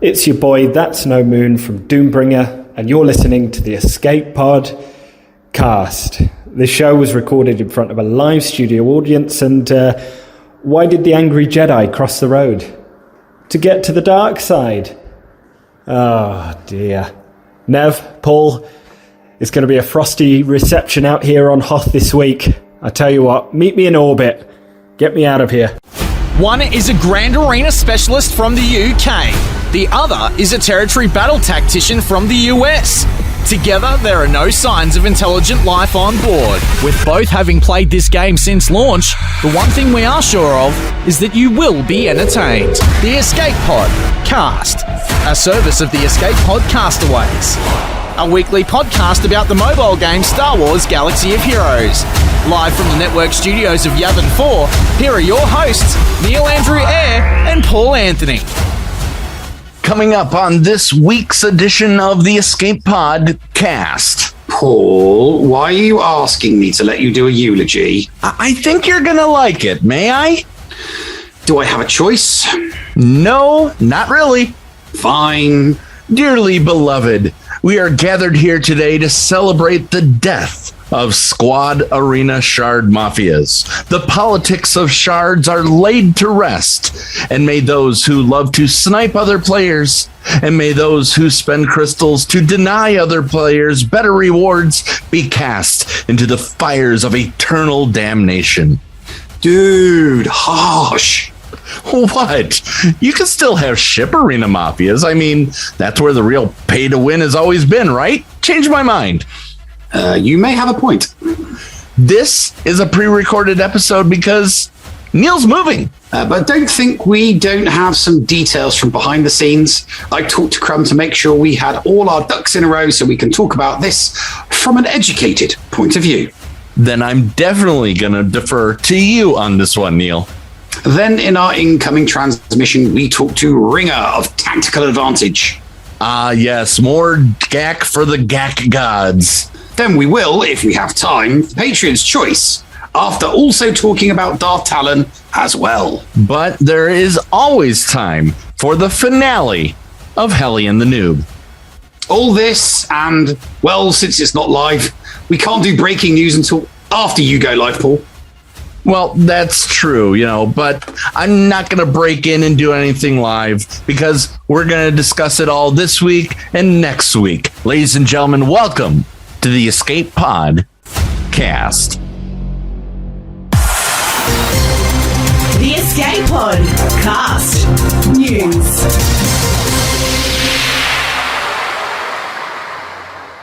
It's your boy, That's No Moon from Doombringer, and you're listening to the Escape Pod cast. This show was recorded in front of a live studio audience, and why did the angry Jedi cross the road? To get to the dark side. Oh dear. Nev, Paul, it's going to be a frosty reception out here on Hoth this week. I tell you what, meet me in orbit. Get me out of here. One is a Grand Arena specialist from the UK. The other is a territory battle tactician from the US. Together, there are no signs of intelligent life on board. With both having played this game since launch, the one thing we are sure of is that you will be entertained. The Escape Pod Cast, a service of the Escape Pod Castaways. A weekly podcast about the mobile game Star Wars Galaxy of Heroes. Live from the network studios of Yavin 4, here are your hosts, Neil Andrew Eyre and Paul Anthony. Coming up on this week's edition of the Escape Pod Cast. Paul, why are you asking me to let you do a eulogy? I think you're gonna like it, may I? Do I have a choice? No, not really. Fine. Dearly beloved, we are gathered here today to celebrate the death of Squad Arena Shard Mafias. The politics of shards are laid to rest, and may those who love to snipe other players, and may those who spend crystals to deny other players better rewards be cast into the fires of eternal damnation. Dude, harsh. What? You can still have ship arena mafias. I mean, that's where the real pay to win has always been, right? Change my mind. You may have a point. This is a pre-recorded episode because Neil's moving. But don't think we don't have some details from behind the scenes. I talked to Crumb to make sure we had all our ducks in a row so we can talk about this from an educated point of view. Then I'm definitely going to defer to you on this one, Neil. Then in our incoming transmission, we talked to Ringer of Tactical Advantage. Ah, yes, more Gac for the Gac gods. Then we will, if we have time, Patreon's Choice, after also talking about Darth Talon as well. But there is always time for the finale of Hellion the Noob. All this, and, well, since it's not live, we can't do breaking news until after you go live, Paul. Well, that's true, but I'm not going to break in and do anything live because we're going to discuss it all this week and next week. Ladies and gentlemen, welcome to the Escape Pod Cast. The Escape Pod Cast News.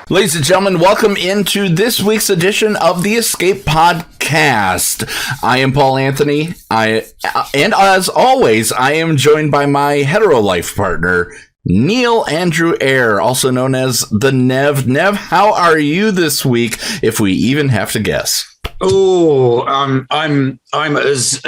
Ladies and gentlemen, welcome into this week's edition of the Escape Podcast. I am Paul Anthony, and as always, I am joined by my hetero life partner, Neil Andrew Eyre, also known as the Nev. Nev, how are you this week, if we even have to guess? Oh, I'm as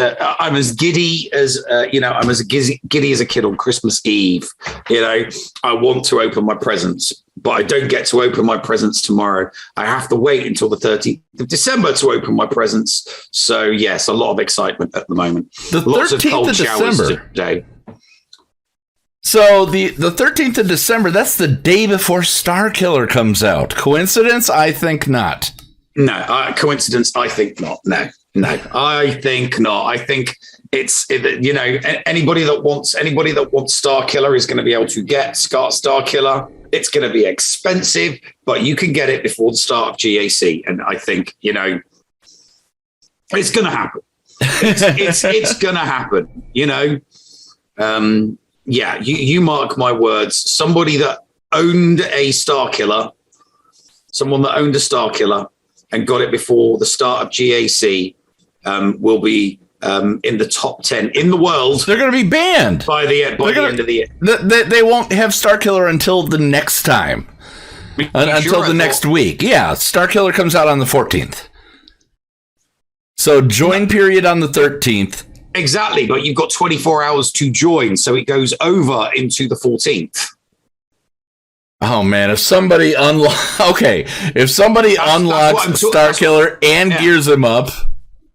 giddy as I'm as giddy as a kid on Christmas Eve. I want to open my presents, but I don't get to open my presents tomorrow. I have to wait until the 13th of December to open my presents. So yes, a lot of excitement at the moment. The 13th of December today. So the 13th of December, that's the day before Starkiller comes out. Coincidence? I think not. No, coincidence? I think not. No, I think not. I think it's anybody that wants Starkiller is going to be able to get Starkiller. It's going to be expensive, but you can get it before the start of GAC, and I think it's going to happen. It's going to happen. Yeah, you mark my words. Somebody that owned a Starkiller, someone that owned a Starkiller and got it before the start of GAC will be in the top 10 in the world. They're going to be banned by the end of the year. They won't have Starkiller until the next time, until the next week. Yeah, Starkiller comes out on the 14th. So join period on the 13th. Exactly, but you've got 24 hours to join, so it goes over into the 14th. Oh man, if somebody unlocks Starkiller and gears him up.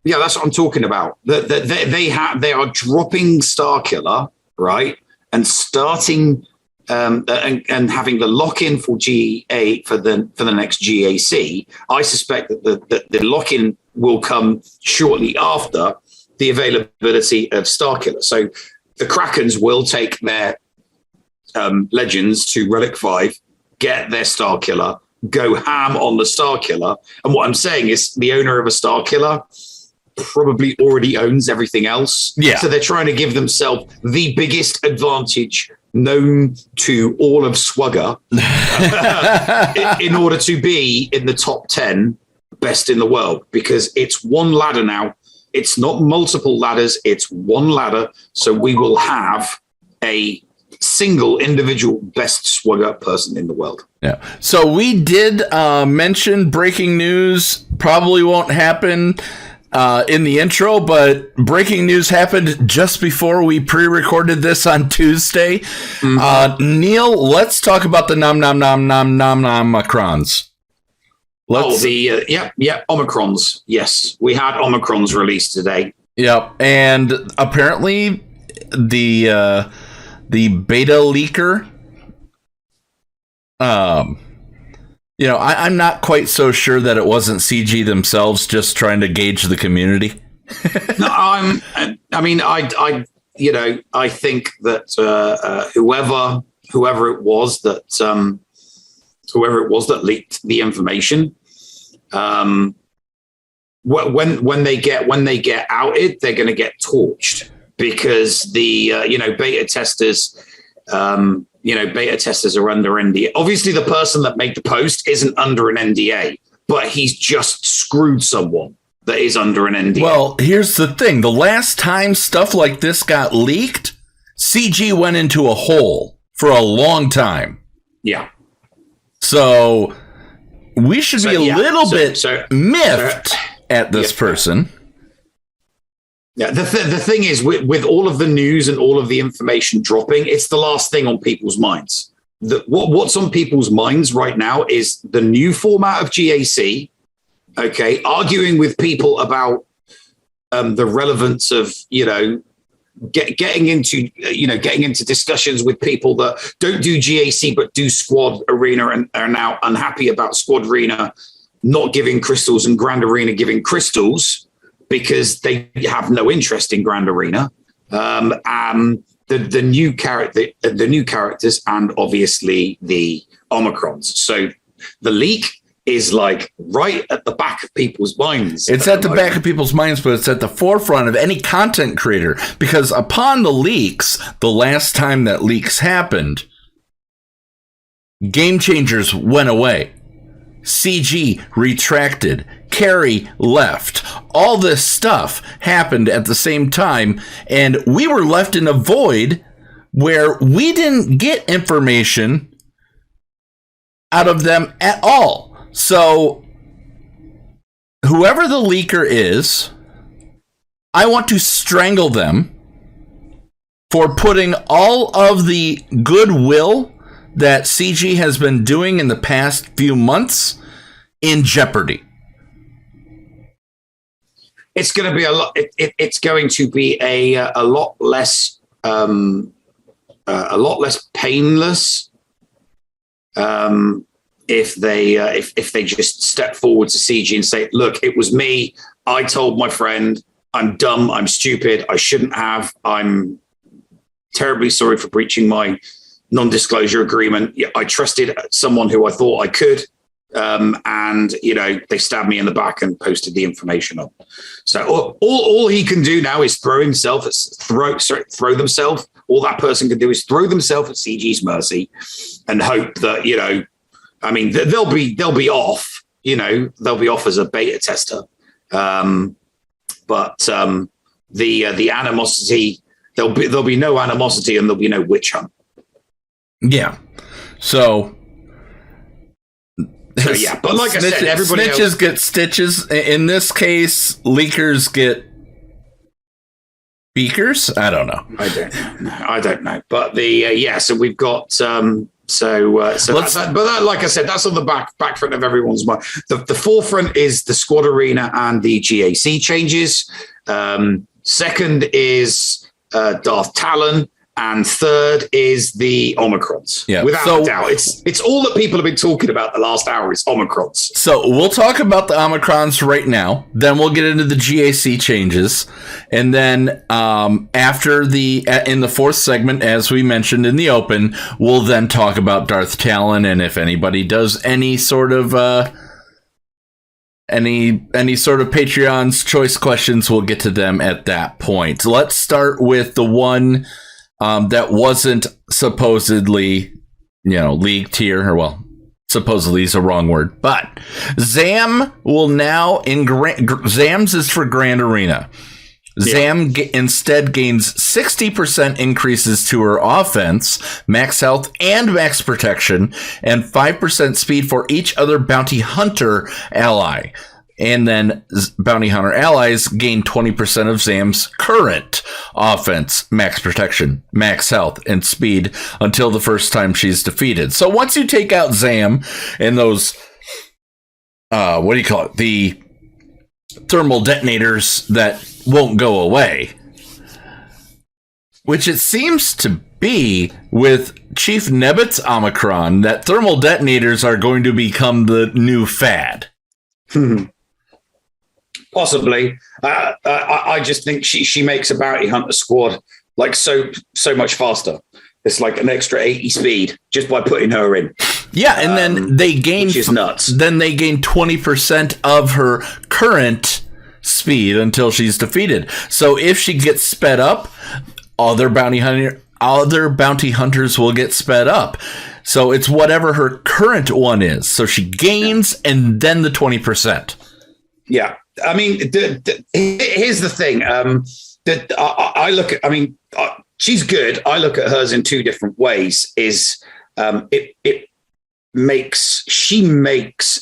Yeah, that's what I'm talking about. They are dropping Starkiller, right? And starting and having the lock-in for GA for the next GAC, I suspect that the lock-in will come shortly after the availability of Starkiller. So the Krakens will take their legends to Relic 5, get their Starkiller, go ham on the Starkiller. And what I'm saying is the owner of a Starkiller probably already owns everything else. Yeah. So they're trying to give themselves the biggest advantage known to all of SWGoH in order to be in the top 10 best in the world, because it's one ladder now. It's not multiple ladders. It's one ladder. So we will have a single individual best SWGoH person in the world. Yeah. So we did mention breaking news probably won't happen in the intro, but breaking news happened just before we pre-recorded this on Tuesday. Neil, let's talk about the Omicrons. Omicrons. Yes, we had Omicrons released today. Yep, and apparently the beta leaker. I'm not quite so sure that it wasn't CG themselves just trying to gauge the community. No, I think that whoever it was that leaked the information, when they get outed, they're going to get torched, because the beta testers. Beta testers are under NDA. Obviously, the person that made the post isn't under an NDA, but he's just screwed someone that is under an NDA. Well, here's the thing. The last time stuff like this got leaked, CG went into a hole for a long time. Yeah. So we should be a little bit miffed at this person. Yeah, the thing is, with all of the news and all of the information dropping, it's the last thing on people's minds. What's on people's minds right now is the new format of GAC, okay, arguing with people about the relevance of, getting into discussions with people that don't do GAC but do Squad Arena and are now unhappy about Squad Arena not giving crystals and Grand Arena giving crystals, because they have no interest in Grand Arena, the new characters, and obviously the Omicrons. So the leak is like right at the back of people's minds. It's at the back of people's minds, but it's at the forefront of any content creator, because upon the leaks, the last time that leaks happened, Game Changers went away. CG retracted. Carrie left. All this stuff happened at the same time, and we were left in a void where we didn't get information out of them at all. So whoever the leaker is, I want to strangle them for putting all of the goodwill that CG has been doing in the past few months in jeopardy. It's going to be a lot. It's going to be a lot less painless if they just step forward to CG and say, "Look, it was me. I told my friend. I'm dumb. I'm stupid. I shouldn't have. I'm terribly sorry for breaching my non-disclosure agreement. I trusted someone who I thought I could." And they stabbed me in the back and posted the information up. So all he can do now is throw themselves. All that person can do is throw themselves at CG's mercy and hope that they'll be off. They'll be off as a beta tester. But the animosity, there'll be no animosity, and there'll be no witch hunt. Yeah. So yeah, but like I said, everybody snitches get stitches. In this case, leakers get beakers. I don't know. I don't know. But so we've got but that, like I said, that's on the back front of everyone's mind. The forefront is the Squad Arena and the GAC changes. Second is Darth Talon And third is the Omicrons. Yeah. Without a doubt. It's all that people have been talking about the last hour is Omicrons. So we'll talk about the Omicrons right now. Then we'll get into the GAC changes. And then after in the fourth segment, as we mentioned in the open, we'll then talk about Darth Talon. And if anybody does any sort of Patreon's choice questions, we'll get to them at that point. So let's start with the one that wasn't supposedly, leaked here, or well, supposedly is a wrong word, but Zam will now Zam's is for Grand Arena. Zam instead gains 60% increases to her offense, max health, and max protection, and 5% speed for each other bounty hunter ally. And then bounty hunter allies gain 20% of Zam's current offense, max protection, max health, and speed until the first time she's defeated. So once you take out Zam and those, the thermal detonators that won't go away, which it seems to be with Chief Nebit's Omicron, that thermal detonators are going to become the new fad. Possibly. I just think she makes a bounty hunter squad like so much faster. It's like an extra 80 speed just by putting her in. Yeah, and then they gain, which is nuts. Then they gain 20% of her current speed until she's defeated. So if she gets sped up, other bounty hunters will get sped up. So it's whatever her current one is. So she gains and then the 20%. Yeah. I mean, here's the thing. That I look at. I mean, she's good. I look at hers in two different ways. She makes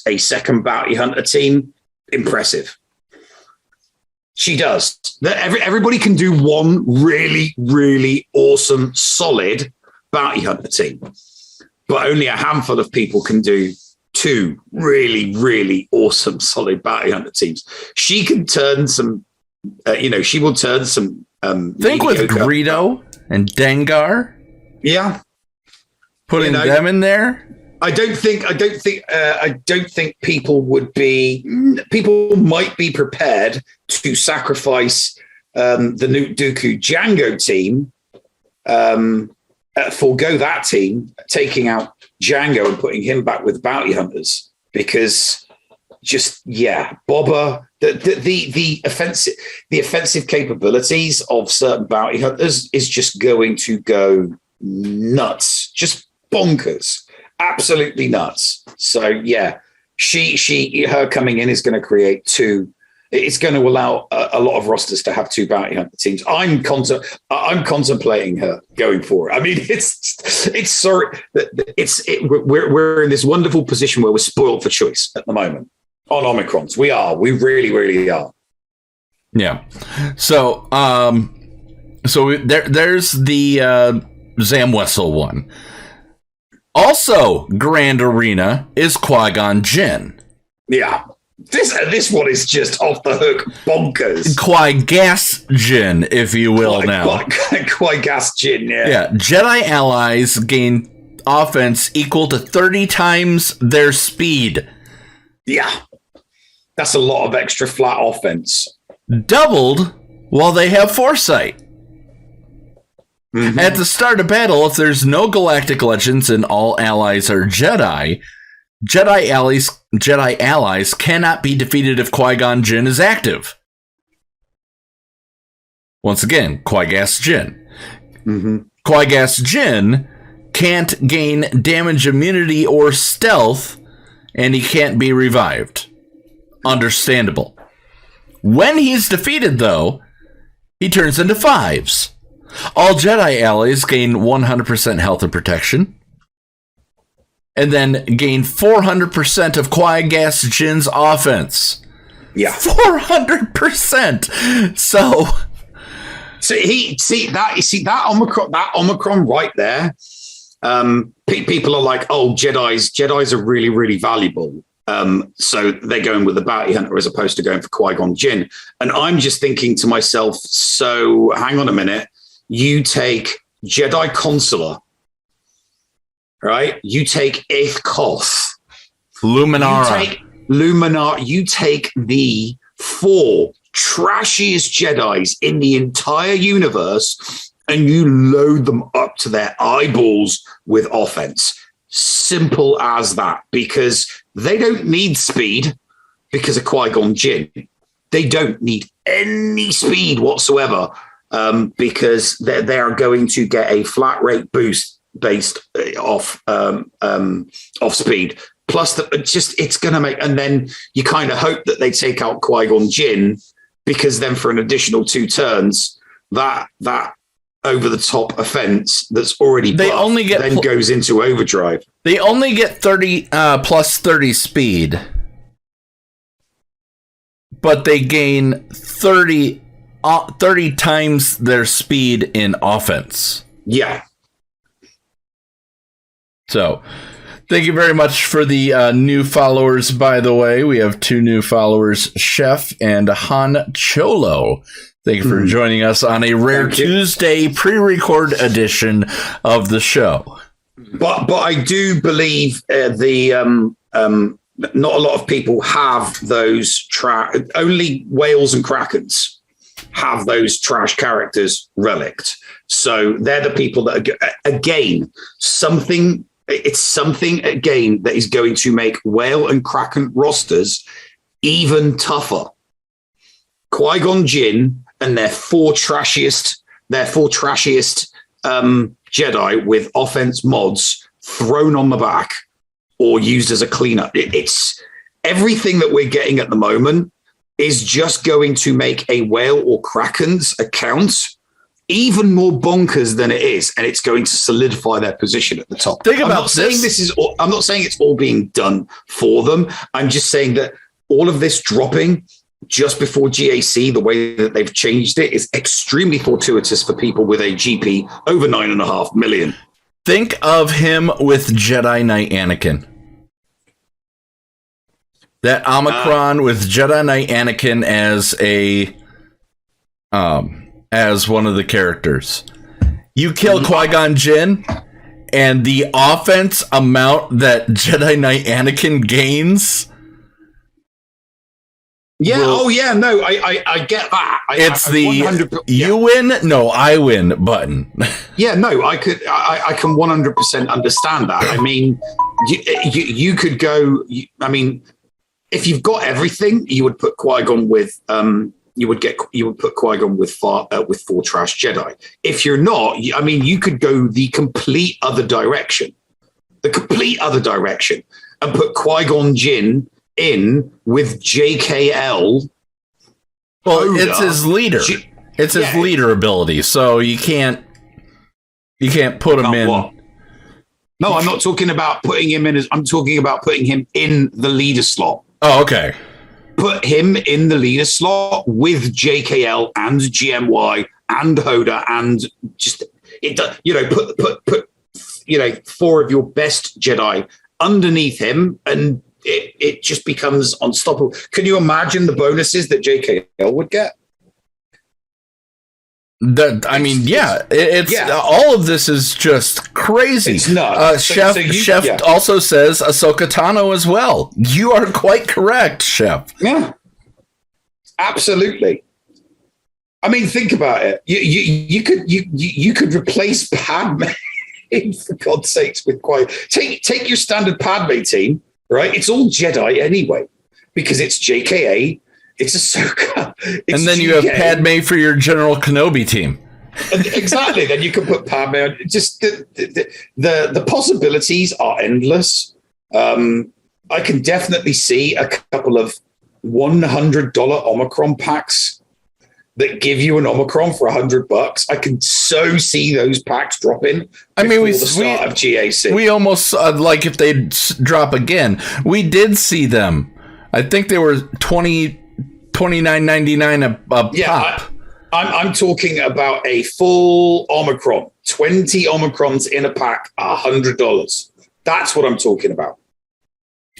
a second bounty hunter team impressive. She does. Everybody can do one really, really awesome, solid bounty hunter team, but only a handful of people can do two really, really awesome, solid bounty hunter teams. She can turn some, she will turn some. Think with Greedo and Dengar. Yeah, putting them in there. I don't think people would be. People might be prepared to sacrifice the new Dooku Django team, forego that team, taking out Django and putting him back with bounty hunters, because Boba, the offensive capabilities of certain bounty hunters is just going to go nuts, just bonkers, absolutely nuts. So yeah, her coming in is going to create two. It's going to allow a lot of rosters to have two bounty hunter teams. I'm contemplating her going for it. I mean, we're in this wonderful position where we're spoiled for choice at the moment on Omicrons. We really, really are. Yeah. So, there's the Zam Wessel one. Also, Grand Arena is Qui-Gon Jinn. Yeah. This one is just off the hook bonkers. Qui-Gas Jinn, if you will, now. Qui-Gas Jinn, yeah. Yeah, Jedi allies gain offense equal to 30 times their speed. Yeah. That's a lot of extra flat offense. Doubled while they have foresight. Mm-hmm. At the start of battle, if there's no galactic legends and all allies are Jedi allies cannot be defeated if Qui-Gon Jinn is active. Once again, Qui-Gas Jinn. Mm-hmm. Qui-Gas Jinn can't gain damage immunity or stealth, and he can't be revived. Understandable. When he's defeated, though, he turns into fives. All Jedi allies gain 100% health and protection, and then gain 400% of Qui-Gas Jinn's offense. Yeah. 400%. So that Omicron right there. People are like, oh, Jedis are really, really valuable. So they're going with the bounty hunter as opposed to going for Qui-Gon Jinn. And I'm just thinking to myself, so hang on a minute. You take Jedi Consular, right? You take Eighth Koth. Luminara. You take the 4 trashiest Jedis in the entire universe and you load them up to their eyeballs with offense. Simple as that, because they don't need speed because of Qui-Gon Jinn. They don't need any speed whatsoever because they are going to get a flat rate boost based off speed. Plus, it's going to make, and then you kind of hope that they take out Qui-Gon Jinn, because then for an additional 2 turns, that over the top offense that's already buffed goes into overdrive. They only get 30 plus 30 speed, but they gain 30 times their speed in offense. Yeah. So, thank you very much for the new followers, by the way. We have 2 new followers, Chef and Han Cholo. Thank you for joining us on a rare Tuesday pre-record edition of the show. But I do believe not a lot of people have those only whales and krakens have those trash characters relict. So they're the people that are, again, it's something again that is going to make whale and kraken rosters even tougher. Qui-Gon Jinn and their 4 trashiest Jedi with offense mods thrown on the back or used as a cleanup. It's everything that we're getting at the moment is just going to make a whale or kraken's account even more bonkers than it is, and it's going to solidify their position at the top. I'm not saying it's all being done for them. I'm just saying that all of this dropping just before GAC, the way that they've changed it, is extremely fortuitous for people with a GP over 9.5 million. Think of him with Jedi Knight Anakin. That Omicron with Jedi Knight Anakin as one of the characters. You kill Qui-Gon Jinn, and the offense amount that Jedi Knight Anakin gains. Yeah. No, I get that. It's the you win, no, I win button. Yeah, no, I can 100% understand that. I mean, you could go. I mean, if you've got everything, you would put Qui-Gon with you would put Qui-Gon with 4 trash Jedi. If you're not, I mean, you could go the complete other direction, and put Qui-Gon Jinn in with JKL. Well, it's his leader. It's his leader ability, so you can't put him in. What? No, I'm not talking about putting him in. I'm talking about putting him in the leader slot. Oh, okay. Put him in the leader slot with JKL and GMY and Hoda and just put 4 of your best Jedi underneath him, and it just becomes unstoppable. Can you imagine the bonuses that JKL would get? All of this is just crazy. It's nuts. Chef also says Ahsoka Tano as well. You are quite correct, Chef. Yeah, absolutely. I mean, think about it. You could replace Padme, for God's sakes, with take your standard Padme team, right? It's all Jedi anyway, because it's JKA. It's Ahsoka. And then you have Padme for your General Kenobi team. Exactly. Then you can put Padme on. Just the possibilities are endless. I can definitely see a couple of $100 Omicron packs that give you an Omicron for $100. I can so see those packs dropping. I mean, the start of GAC. We almost like if they drop again. We did see them. I think they were $29.99 a pop. I'm talking about a full Omicron, 20 Omicrons in a pack, $100. That's what I'm talking about.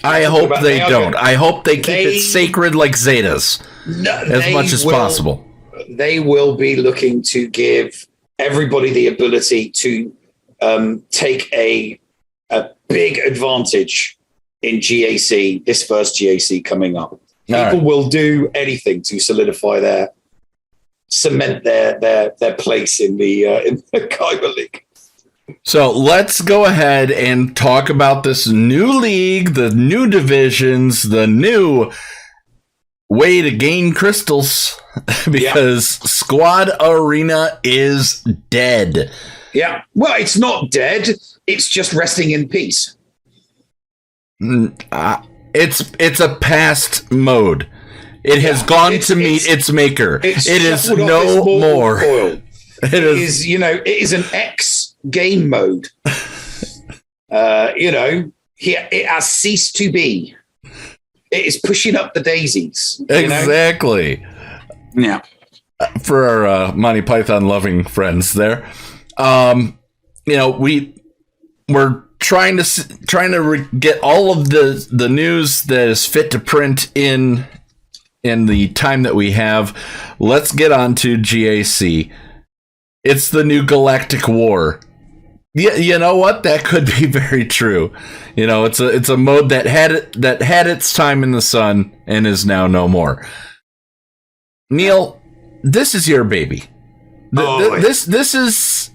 I hope they don't. I hope they keep it sacred like Zetas as much as possible. They will be looking to give everybody the ability to take a big advantage in GAC, this first GAC coming up. People will do anything to cement their place in the Kyber League. So let's go ahead and talk about this new league, the new divisions, the new way to gain crystals, because Squad Arena is dead. Yeah. Well, it's not dead. It's just resting in peace. It's a past mode. It has gone to meet its maker. It is no more. It is an X game mode. It has ceased to be. It is pushing up the daisies. Exactly. Yeah. For our Monty Python loving friends there, we're trying to get all of the news that is fit to print in the time that we have. Let's get on to GAC. It's the new Galactic War. Yeah, you know what? That could be very true. It's a mode that had its time in the sun and is now no more. Neil, this is your baby. This is.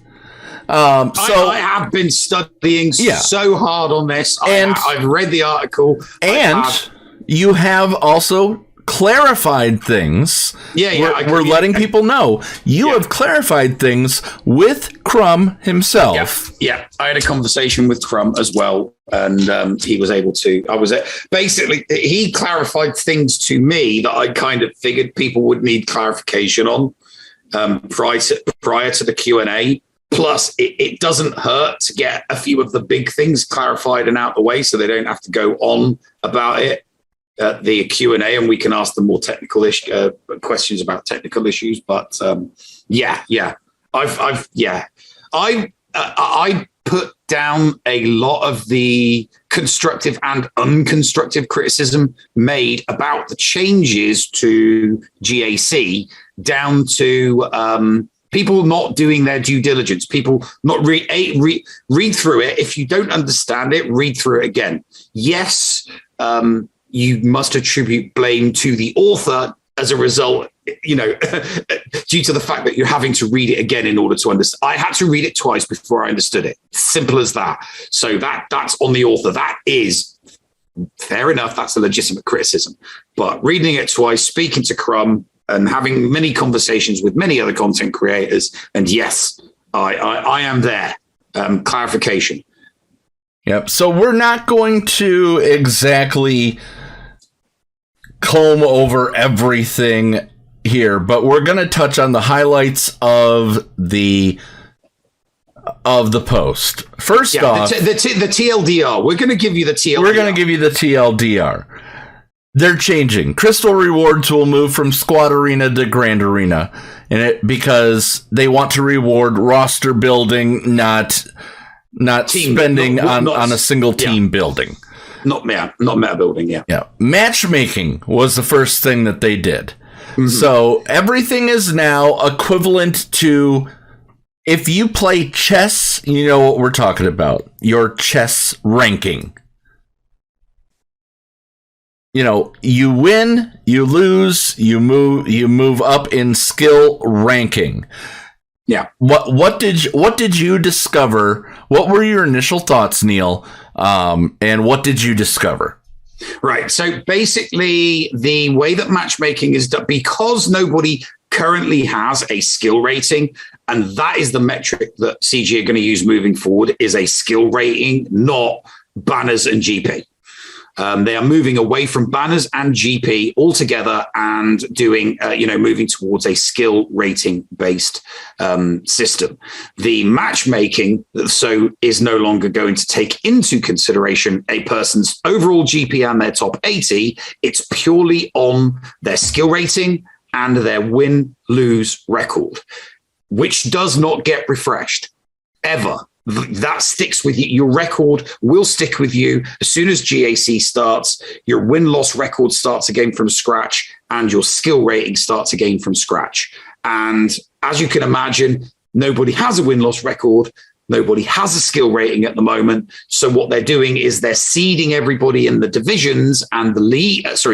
I have been studying so hard on this, and I've read the article, and you have also clarified things. We're letting people know you have clarified things with Crumb himself. Yeah, I had a conversation with Crumb as well, and he was able to. Basically, he clarified things to me that I kind of figured people would need clarification on prior to the Q&A. Plus, it doesn't hurt to get a few of the big things clarified and out the way, so they don't have to go on about it at the Q&A, and we can ask them more technical questions about technical issues. But I put down a lot of the constructive and unconstructive criticism made about the changes to GAC down to people not doing their due diligence, people not read through it. If you don't understand it, read through it again. Yes, you must attribute blame to the author as a result, due to the fact that you're having to read it again in order to understand. I had to read it twice before I understood it. Simple as that. So that's on the author. That is fair enough. That's a legitimate criticism. But reading it twice, speaking to Crumb, and having many conversations with many other content creators, and yes, I am there. Clarification. Yep. So we're not going to exactly comb over everything here, but we're going to touch on the highlights of the post. First off, the TLDR. We're going to give you the TLDR. We're going to give you the TLDR. They're changing. Crystal rewards will move from Squad Arena to Grand Arena, because they want to reward roster building, not team, spending on a single team building. Not meta building, yeah. Yeah. Matchmaking was the first thing that they did. Mm-hmm. So everything is now equivalent to, if you play chess, you know what we're talking about. Your chess ranking. You win, you lose, you move up in skill ranking. Yeah. What did you discover? What were your initial thoughts, Neil? And what did you discover? Right. So basically, the way that matchmaking is done, because nobody currently has a skill rating, and that is the metric that CG are going to use moving forward, is a skill rating, not banners and GP. They are moving away from banners and GP altogether and doing, moving towards a skill rating based system. The matchmaking, is no longer going to take into consideration a person's overall GP and their top 80. It's purely on their skill rating and their win-lose record, which does not get refreshed ever. That sticks with you. Your record will stick with you. As soon as GAC starts, your win-loss record starts again from scratch, and your skill rating starts again from scratch. And as you can imagine, Nobody has a win-loss record. Nobody has a skill rating at the moment. So what they're doing is they're seeding everybody in the divisions and the leagues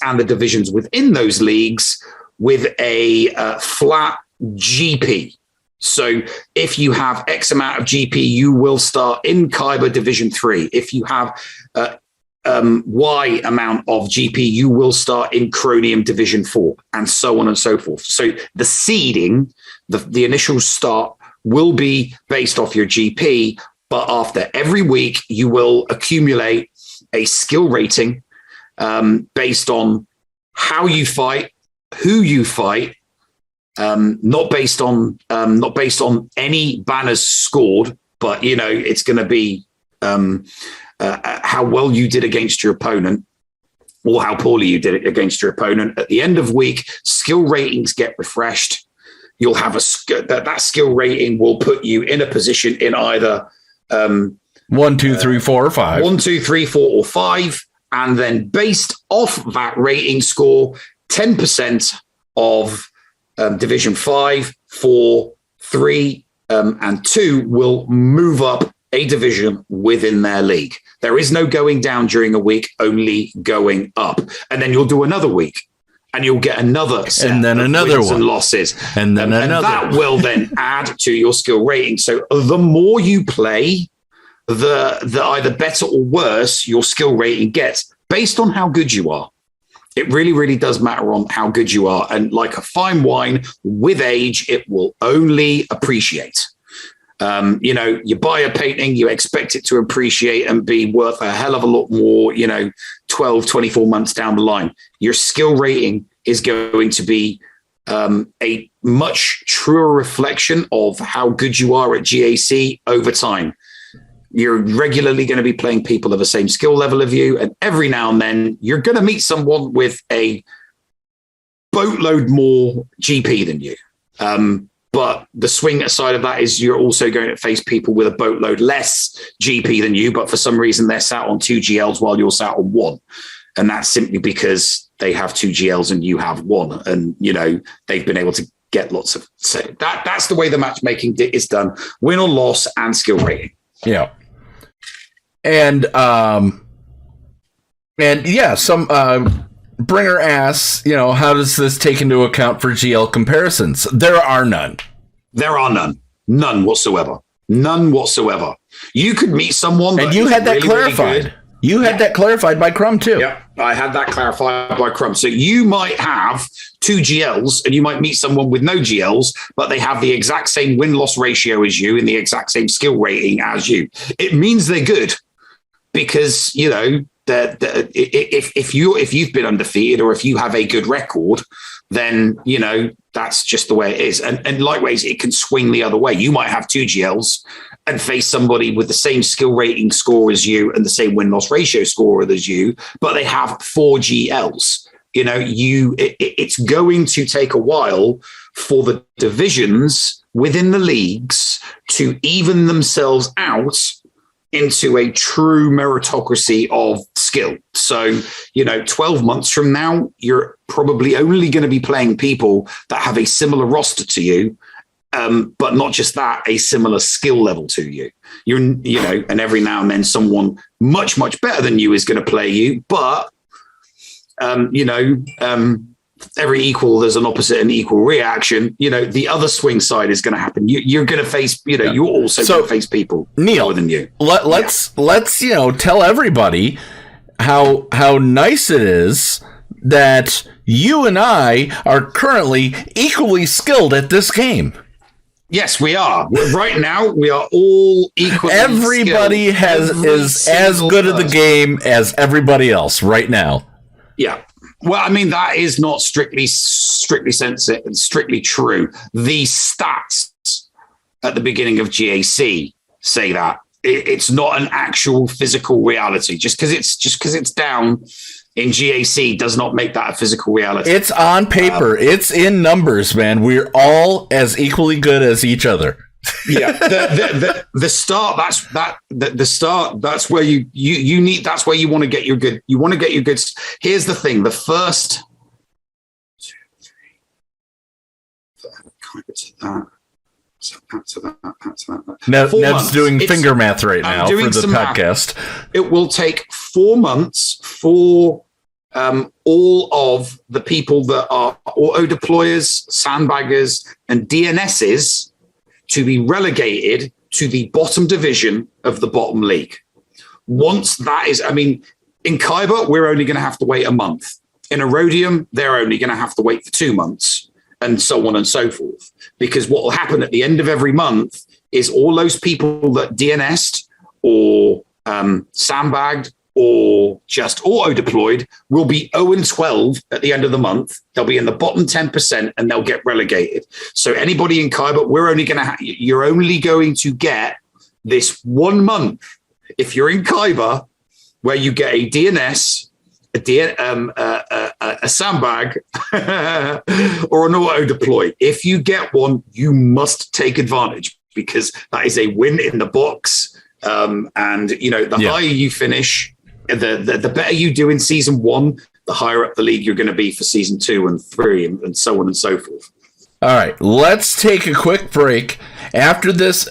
and the divisions within those leagues with a flat GP. So if you have X amount of GP, you will start in Kyber Division 3. If you have Y amount of GP, you will start in Chromium Division 4, and so on and so forth. So the seeding, the initial start, will be based off your GP, but after every week, you will accumulate a skill rating based on how you fight, who you fight, not based on any banners scored, but it's going to be how well you did against your opponent, or how poorly you did it against your opponent. At the end of week, skill ratings get refreshed. You'll have that skill rating will put you in a position in either 1, 2, 3, 4, or 5. 1, 2, 3, 4, or 5, and then based off that rating score, 10% of Division 5, 4, 3, and 2 will move up a division within their league. There is no going down during a week, only going up. And then you'll do another week, and you'll get another set and then of another wins one. and losses. And then another. And that will then add to your skill rating. So the more you play, the either better or worse your skill rating gets based on how good you are. It really, really does matter on how good you are. And like a fine wine, with age, it will only appreciate. You buy a painting, you expect it to appreciate and be worth a hell of a lot more, 12, 24 months down the line. Your skill rating is going to be a much truer reflection of how good you are at GAC over time. You're regularly going to be playing people of the same skill level of you, and every now and then you're going to meet someone with a boatload more GP than you. But the swing side of that is you're also going to face people with a boatload less GP than you, but for some reason they're sat on 2 GLs while you're sat on 1. And that's simply because they have 2 GLs and you have 1. And, they've been able to get lots of... So that's the way the matchmaking is done. Win or loss and skill rating. Yeah. And some... Bringer asks, how does this take into account for GL comparisons? There are none. There are none. None whatsoever. None whatsoever. You could meet someone... And you had that really, clarified. Really you had that clarified by Crumb, too. Yeah, I had that clarified by Crumb. So you might have 2 GLs and you might meet someone with no GLs, but they have the exact same win-loss ratio as you and the exact same skill rating as you. It means they're good because, that if you've been undefeated or if you have a good record, then that's just the way it is. And likewise, it can swing the other way. You might have 2 GLs and face somebody with the same skill rating score as you and the same win-loss ratio score as you, but they have 4 GLs. It's going to take a while for the divisions within the leagues to even themselves out into a true meritocracy of skill. So, 12 months from now, you're probably only going to be playing people that have a similar roster to you, but not just that, a similar skill level to you. And every now and then someone much, much better than you is going to play you, but, every equal, there's an opposite and equal reaction. The other swing side is going to happen. You're going to face, you're also going to face people more than you. Let's tell everybody how nice it is that you and I are currently equally skilled at this game. Yes, we are. Right now, we are all equally Everybody skilled. is as good at the game as everybody else right now. Yeah. Well, I mean, that is not strictly true. The stats at the beginning of GAC say that it's not an actual physical reality. Just because it's down in GAC does not make that a physical reality. It's on paper. It's in numbers, man. We're all as equally good as each other. Yeah, the start. The start. That's where you need. That's where you want to get your good. You want to get your good. Here's the thing. The first 2, 3, 4, that. Ned's doing finger math right now for the podcast. It will take 4 months for all of the people that are auto deployers, sandbaggers, and DNSs to be relegated to the bottom division of the bottom league. Once that is, in Kyber, we're only going to have to wait a month. In Erodium, they're only going to have to wait for 2 months, and so on and so forth. Because what will happen at the end of every month is all those people that DNS'd or sandbagged or just auto-deployed will be 0-12 at the end of the month. They'll be in the bottom 10% and they'll get relegated. So anybody in Kyber, you're only going to get this 1 month if you're in Kyber, where you get a DNS, a sandbag, or an auto-deploy. If you get one, you must take advantage, because that is a win in the box. And higher you finish, the better you do in season 1, the higher up the league you're going to be for season 2 and 3, and so on and so forth. All right, let's take a quick break. After this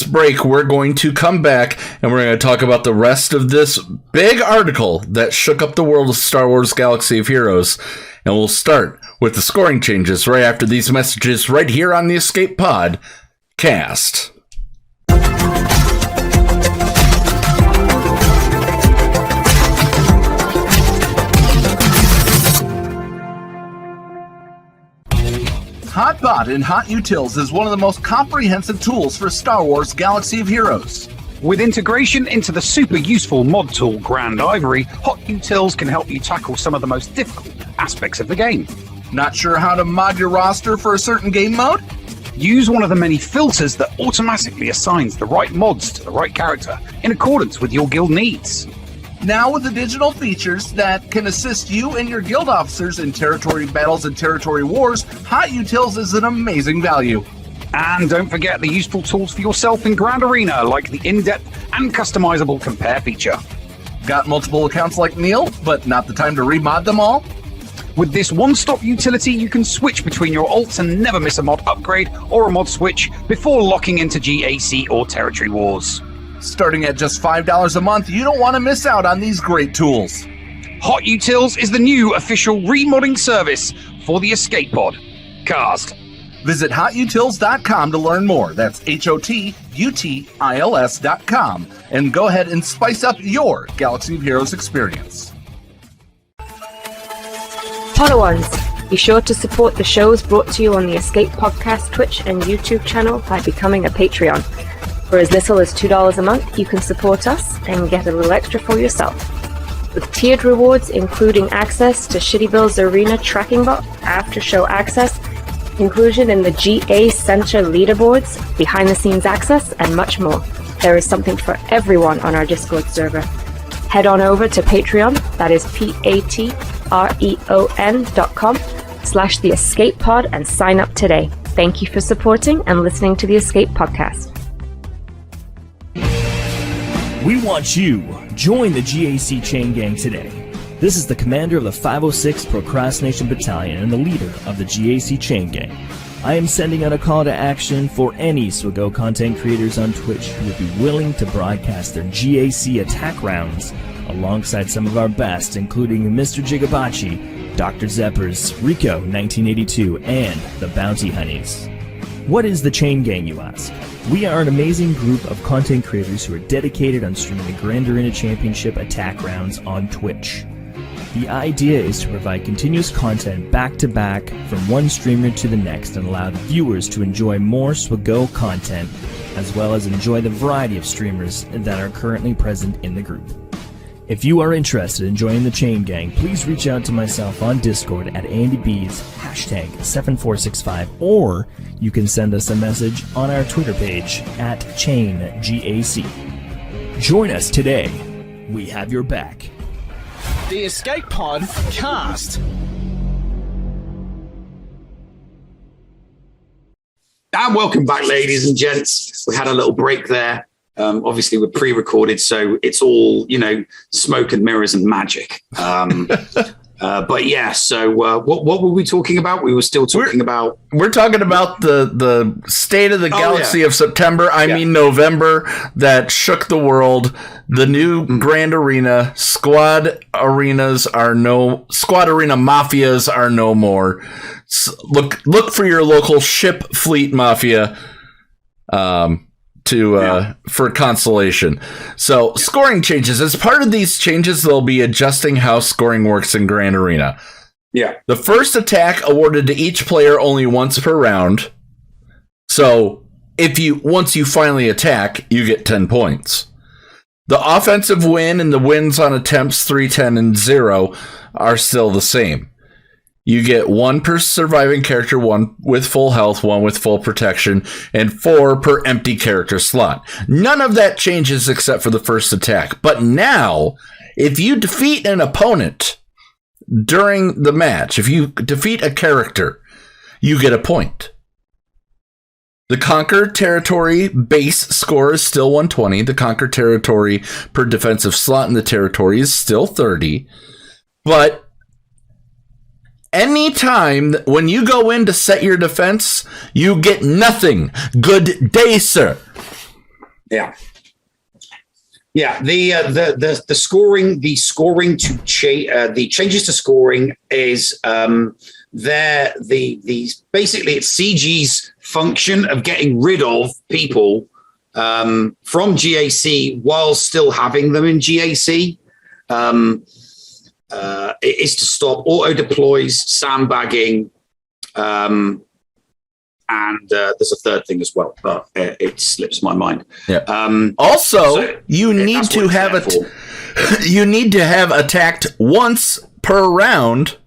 break, we're going to come back and we're going to talk about the rest of this big article that shook up the world of Star Wars Galaxy of Heroes. And we'll start with the scoring changes right after these messages right here on the Escape Pod cast. Hotbot in Hot Utils is one of the most comprehensive tools for Star Wars Galaxy of Heroes. With integration into the super useful mod tool Grand Ivory, Hot Utils can help you tackle some of the most difficult aspects of the game. Not sure how to mod your roster for a certain game mode? Use one of the many filters that automatically assigns the right mods to the right character in accordance with your guild needs. Now with additional features that can assist you and your guild officers in territory battles and territory wars, Hot Utils is an amazing value. And don't forget the useful tools for yourself in Grand Arena, like the in-depth and customizable compare feature. Got multiple accounts like Neil, but not the time to remod them all? With this one-stop utility, you can switch between your alts and never miss a mod upgrade or a mod switch before locking into GAC or territory wars. Starting at just $5 a month, you don't want to miss out on these great tools. Hot Utils is the new official remodding service for the Escape Pod cast. Visit hotutils.com to learn more. That's HOTUTILS.com. And go ahead and spice up your Galaxy of Heroes experience. Podawans, be sure to support the shows brought to you on the Escape Podcast Twitch and YouTube channel by becoming a Patreon. For as little as $2 a month, you can support us and get a little extra for yourself. With tiered rewards including access to Shitty Bill's Arena Tracking Bot, after-show access, inclusion in the GA Center leaderboards, behind-the-scenes access, and much more. There is something for everyone on our Discord server. Head on over to Patreon, that is patreon.com/The Escape Pod, and sign up today. Thank you for supporting and listening to the Escape Podcast. We want you. Join the GAC Chain Gang today. This is the commander of the 506 Procrastination Battalion and the leader of the GAC Chain Gang. I am sending out a call to action for any SWGoH content creators on Twitch who would be willing to broadcast their GAC attack rounds alongside some of our best, including Mr. Jigabachi, Dr. Zeppers, Rico 1982, and the Bounty Honeys. What is the Chain Gang, you ask? We are an amazing group of content creators who are dedicated on streaming the Grand Arena Championship attack rounds on Twitch. The idea is to provide continuous content back-to-back from one streamer to the next and allow the viewers to enjoy more SWGoH content, as well as enjoy the variety of streamers that are currently present in the group. If you are interested in joining the Chain Gang, please reach out to myself on Discord at AndyB's #7465, or you can send us a message on our Twitter page at ChainGAC. Join us today. We have your back. The Escape Pod cast. And welcome back, ladies and gents. We had a little break there. Obviously, we're pre-recorded, so it's all, smoke and mirrors and magic. But yeah, so what were we talking about? We were still talking about. We're talking about the state of the galaxy of September. I mean November, that shook the world. The new Grand Arena Squad Arena Mafias are no more. Look for your local ship fleet mafia. For consolation. So scoring changes. As part of these changes, they'll be adjusting how scoring works in Grand Arena. Yeah. The first attack awarded to each player only once per round. So once you finally attack, you get 10 points. The offensive win and the wins on attempts 3, 10, and 0 are still the same. You get 1 per surviving character, 1 with full health, 1 with full protection, and 4 per empty character slot. None of that changes except for the first attack. But now, if you defeat an opponent during the match, if you defeat a character, you get a point. The conquered territory base score is still 120. The conquered territory per defensive slot in the territory is still 30. But anytime when you go in to set your defense, you get nothing. Good day, sir. Yeah. Yeah, the scoring the changes to scoring is basically it's CG's function of getting rid of people from GAC while still having them in GAC. It is to stop auto deploys, sandbagging, and there's a third thing as well, but it slips my mind. Yeah. You need to have attacked once per round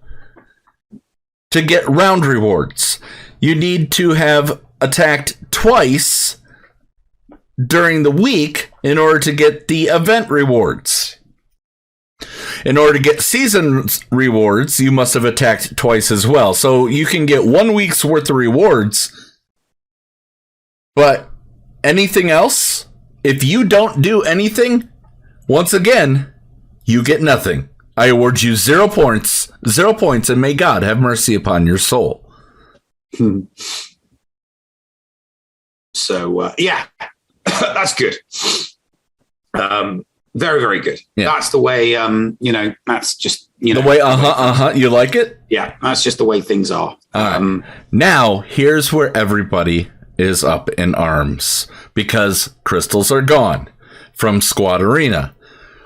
to get round rewards. You need to have attacked twice during the week in order to get the event rewards. In order to get season rewards, you must have attacked twice as well. So you can get 1 week's worth of rewards, but anything else, if you don't do anything, once again, you get nothing. I award you 0 points, and may God have mercy upon your soul. So, that's good. Very, very good. Yeah. That's the way, that's just, the way, you like it? Yeah, that's just the way things are. Now, here's where everybody is up in arms, because crystals are gone from Squad Arena.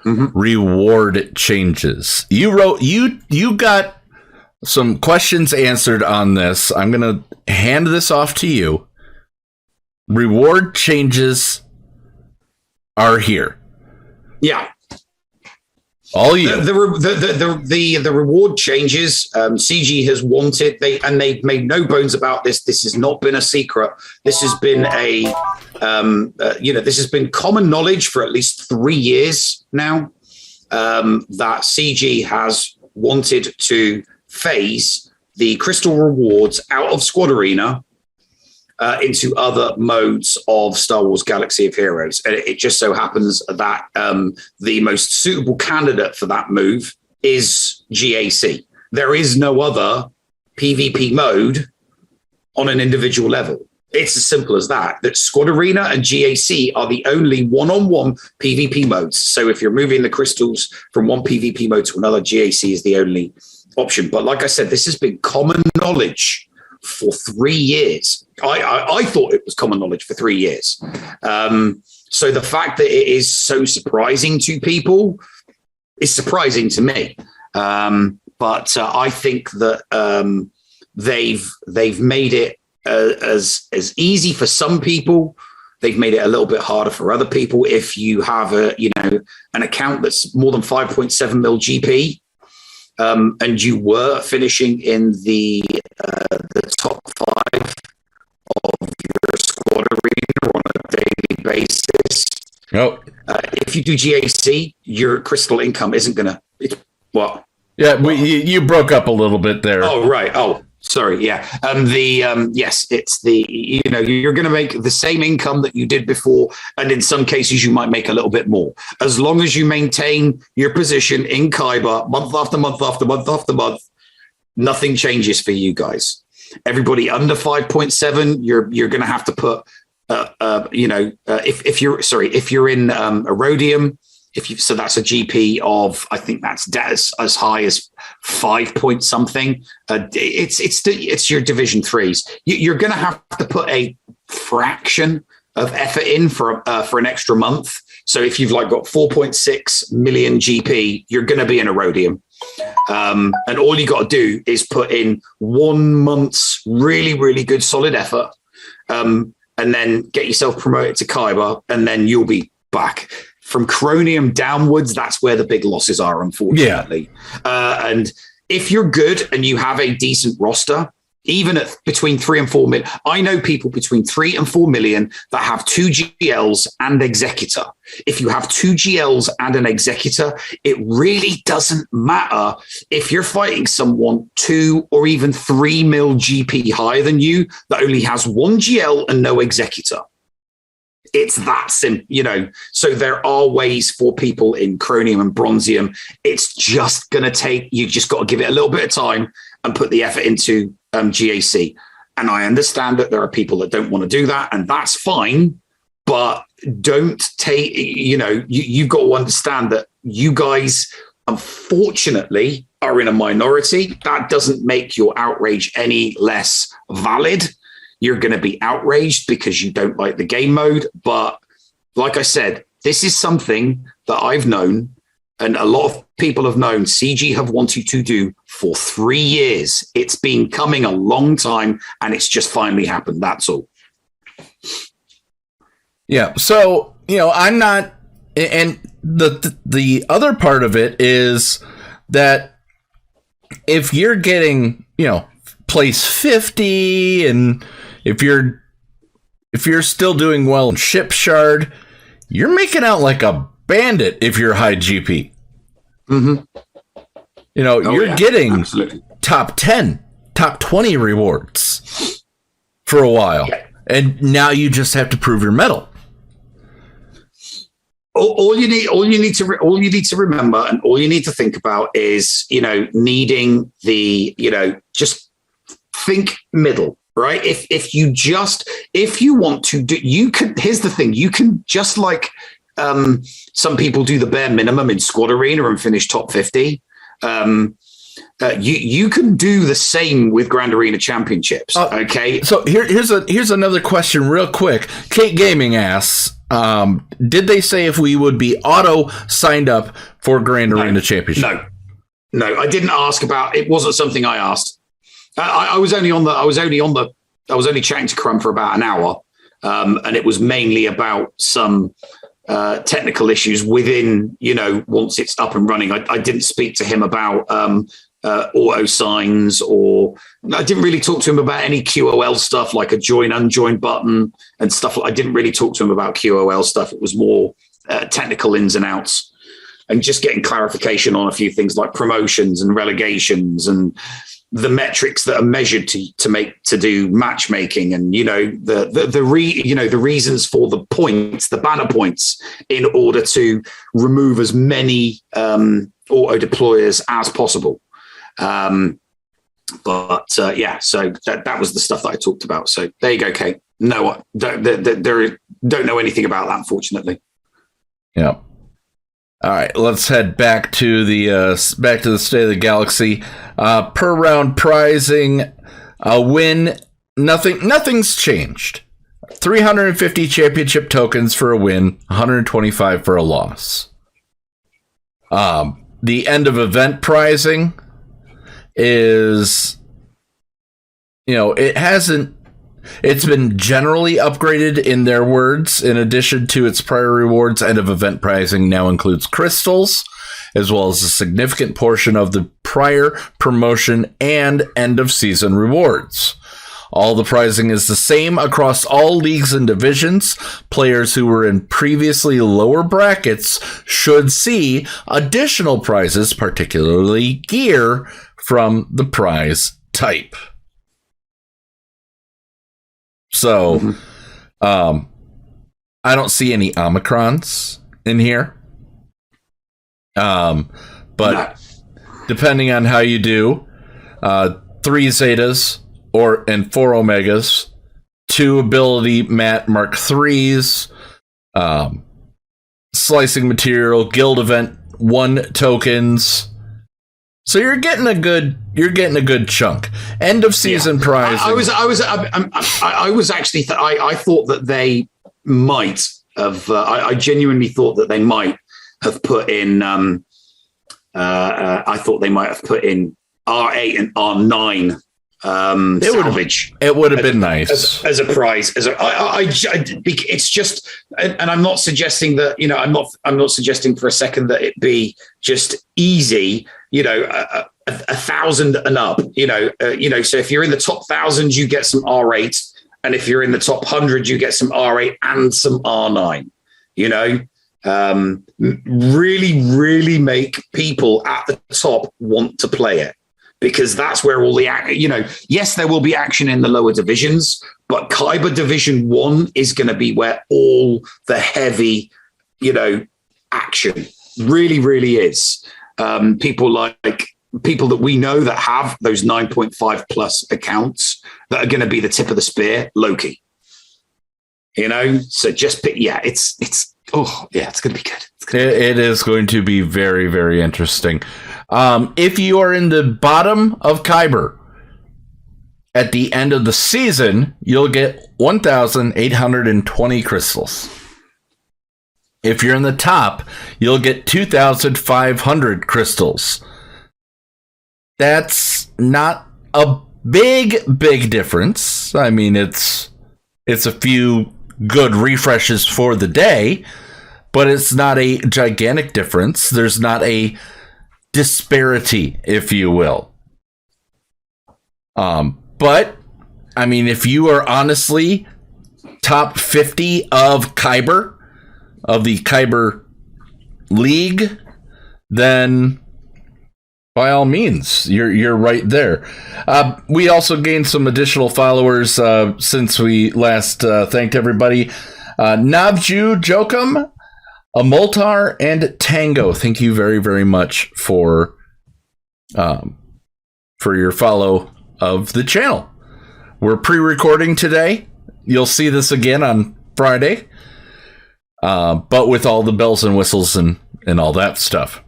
Mm-hmm. Reward changes. You got some questions answered on this. I'm going to hand this off to you. Reward changes are here. Yeah. All you. The reward changes. CG has wanted. They've made no bones about this. This has not been a secret. This has been this has been common knowledge for at least 3 years now. That CG has wanted to phase the crystal rewards out of Squad Arena into other modes of Star Wars Galaxy of Heroes. And it just so happens that the most suitable candidate for that move is GAC. There is no other PvP mode on an individual level. It's as simple as that. That Squad Arena and GAC are the only one-on-one PvP modes. So if you're moving the crystals from one PvP mode to another, GAC is the only option. But like I said, this has been common knowledge for 3 years. I thought it was common knowledge for 3 years. So the fact that it is so surprising to people is surprising to me. But I think that they've made it as easy for some people. They've made it a little bit harder for other people. If you have an account that's more than 5.7 mil GP, and you were finishing in the top 5 of your Squad Arena on a daily basis. Oh. If you do GAC, your crystal income isn't going to... What? Yeah, you broke up a little bit there. Oh, right. Oh, Sorry, yeah. Yes, it's you're going to make the same income that you did before, and in some cases you might make a little bit more, as long as you maintain your position in Kyber month after month after month after month. Nothing changes for you guys. Everybody under 5.7, you're going to have to put, if you're in Erodium. So that's a GP of, I think that's as high as 5 point something. It's your Division 3s. You're going to have to put a fraction of effort in for an extra month. So if you've got 4.6 million GP, you're going to be in Erodium. And all you got to do is put in 1 month's really, really good solid effort, and then get yourself promoted to Kyber, and then you'll be back. From Cronium downwards, that's where the big losses are, unfortunately. Yeah. And if you're good and you have a decent roster, even at between 3 and 4 million, I know people between 3 and 4 million that have 2 GLs and Executor. If you have 2 GLs and an Executor, it really doesn't matter if you're fighting someone 2 or even 3 mil GP higher than you that only has 1 GL and no Executor. It's that simple, So there are ways for people in Cronium and Bronzium. It's just going to take, you just got to give it a little bit of time and put the effort into GAC. And I understand that there are people that don't want to do that, and that's fine. But don't take, you've got to understand that you guys, unfortunately, are in a minority. That doesn't make your outrage any less valid. You're going to be outraged because you don't like the game mode. But like I said, this is something that I've known, and a lot of people have known CG have wanted to do for 3 years. It's been coming a long time, and it's just finally happened. That's all. Yeah. So, I'm not, and the other part of it is that if you're getting, place 50, and if you're still doing well in Ship Shard, you're making out like a bandit if you're high GP. Mm-hmm. You're getting absolutely. top 10, top 20 rewards for a while. Yeah. And now you just have to prove your mettle. All you need to remember, and all you need to think about is, needing the, just think middle, right? If you want to do, here's the thing, you can just like, some people do the bare minimum in Squad Arena and finish top 50. You can do the same with Grand Arena Championships. Okay. So here's another question real quick. Kate Gaming asks, did they say if we would be auto signed up for Grand Arena Championship? No, I didn't ask about, it wasn't something I asked. I was only chatting to Crumb for about an hour. And it was mainly about some technical issues within, once it's up and running. I didn't speak to him about auto signs, or I didn't really talk to him about any QOL stuff like a join unjoin button and stuff. I didn't really talk to him about QOL stuff. It was more technical ins and outs, and just getting clarification on a few things like promotions and relegations and the metrics that are measured to do matchmaking, and the reasons for the points, the banner points, in order to remove as many auto deployers as possible. So that was the stuff that I talked about. So there you go, Kate. No, don't know anything about that, unfortunately. Yeah. All right, let's head back to the State of the Galaxy. Per round prizing, a win, nothing's changed. 350 championship tokens for a win, 125 for a loss. The end of event prizing is, it's been generally upgraded in their words. In addition to its prior rewards, end of event pricing now includes crystals, as well as a significant portion of the prior promotion and end of season rewards. All the pricing is the same across all leagues and divisions. Players who were in previously lower brackets should see additional prizes, particularly gear, from the prize type. So, I don't see any Omicrons in here. But depending on how you do, 3 Zetas and 4 Omegas, 2 ability mat Mark 3s, slicing material, guild event 1 tokens. So you're getting a good chunk. End of season prize. I thought that they might have. I genuinely thought that they might have put in. I thought they might have put in R8 and R9. It would have been nice as a prize. It's just, and I'm not suggesting that, I'm not suggesting for a second that it be just easy. 1,000 and up. So if you're in the top 1,000, you get some R8, and if you're in the top 100, you get some R8 and some R9. Really, really make people at the top want to play it. Because that's where all the, yes, there will be action in the lower divisions, but Kyber Division 1 is going to be where all the heavy, action really, really is. People that we know that have those 9.5 plus accounts that are going to be the tip of the spear, Loki. So just pick, it's going to be good. It is going to be very, very interesting. If you are in the bottom of Kyber, at the end of the season, you'll get 1,820 crystals. If you're in the top, you'll get 2,500 crystals. That's not a big difference. I mean, it's a few good refreshes for the day, but it's not a gigantic difference. There's not a disparity, if you will. But I mean, if you are honestly top 50 of Kyber, of the Kyber League, then by all means, you're right there. We also gained some additional followers since we last thanked everybody. Navju Jokum, Amoltar, and Tango. Thank you very, very much for your follow of the channel. We're pre-recording today. You'll see this again on Friday, but with all the bells and whistles and all that stuff.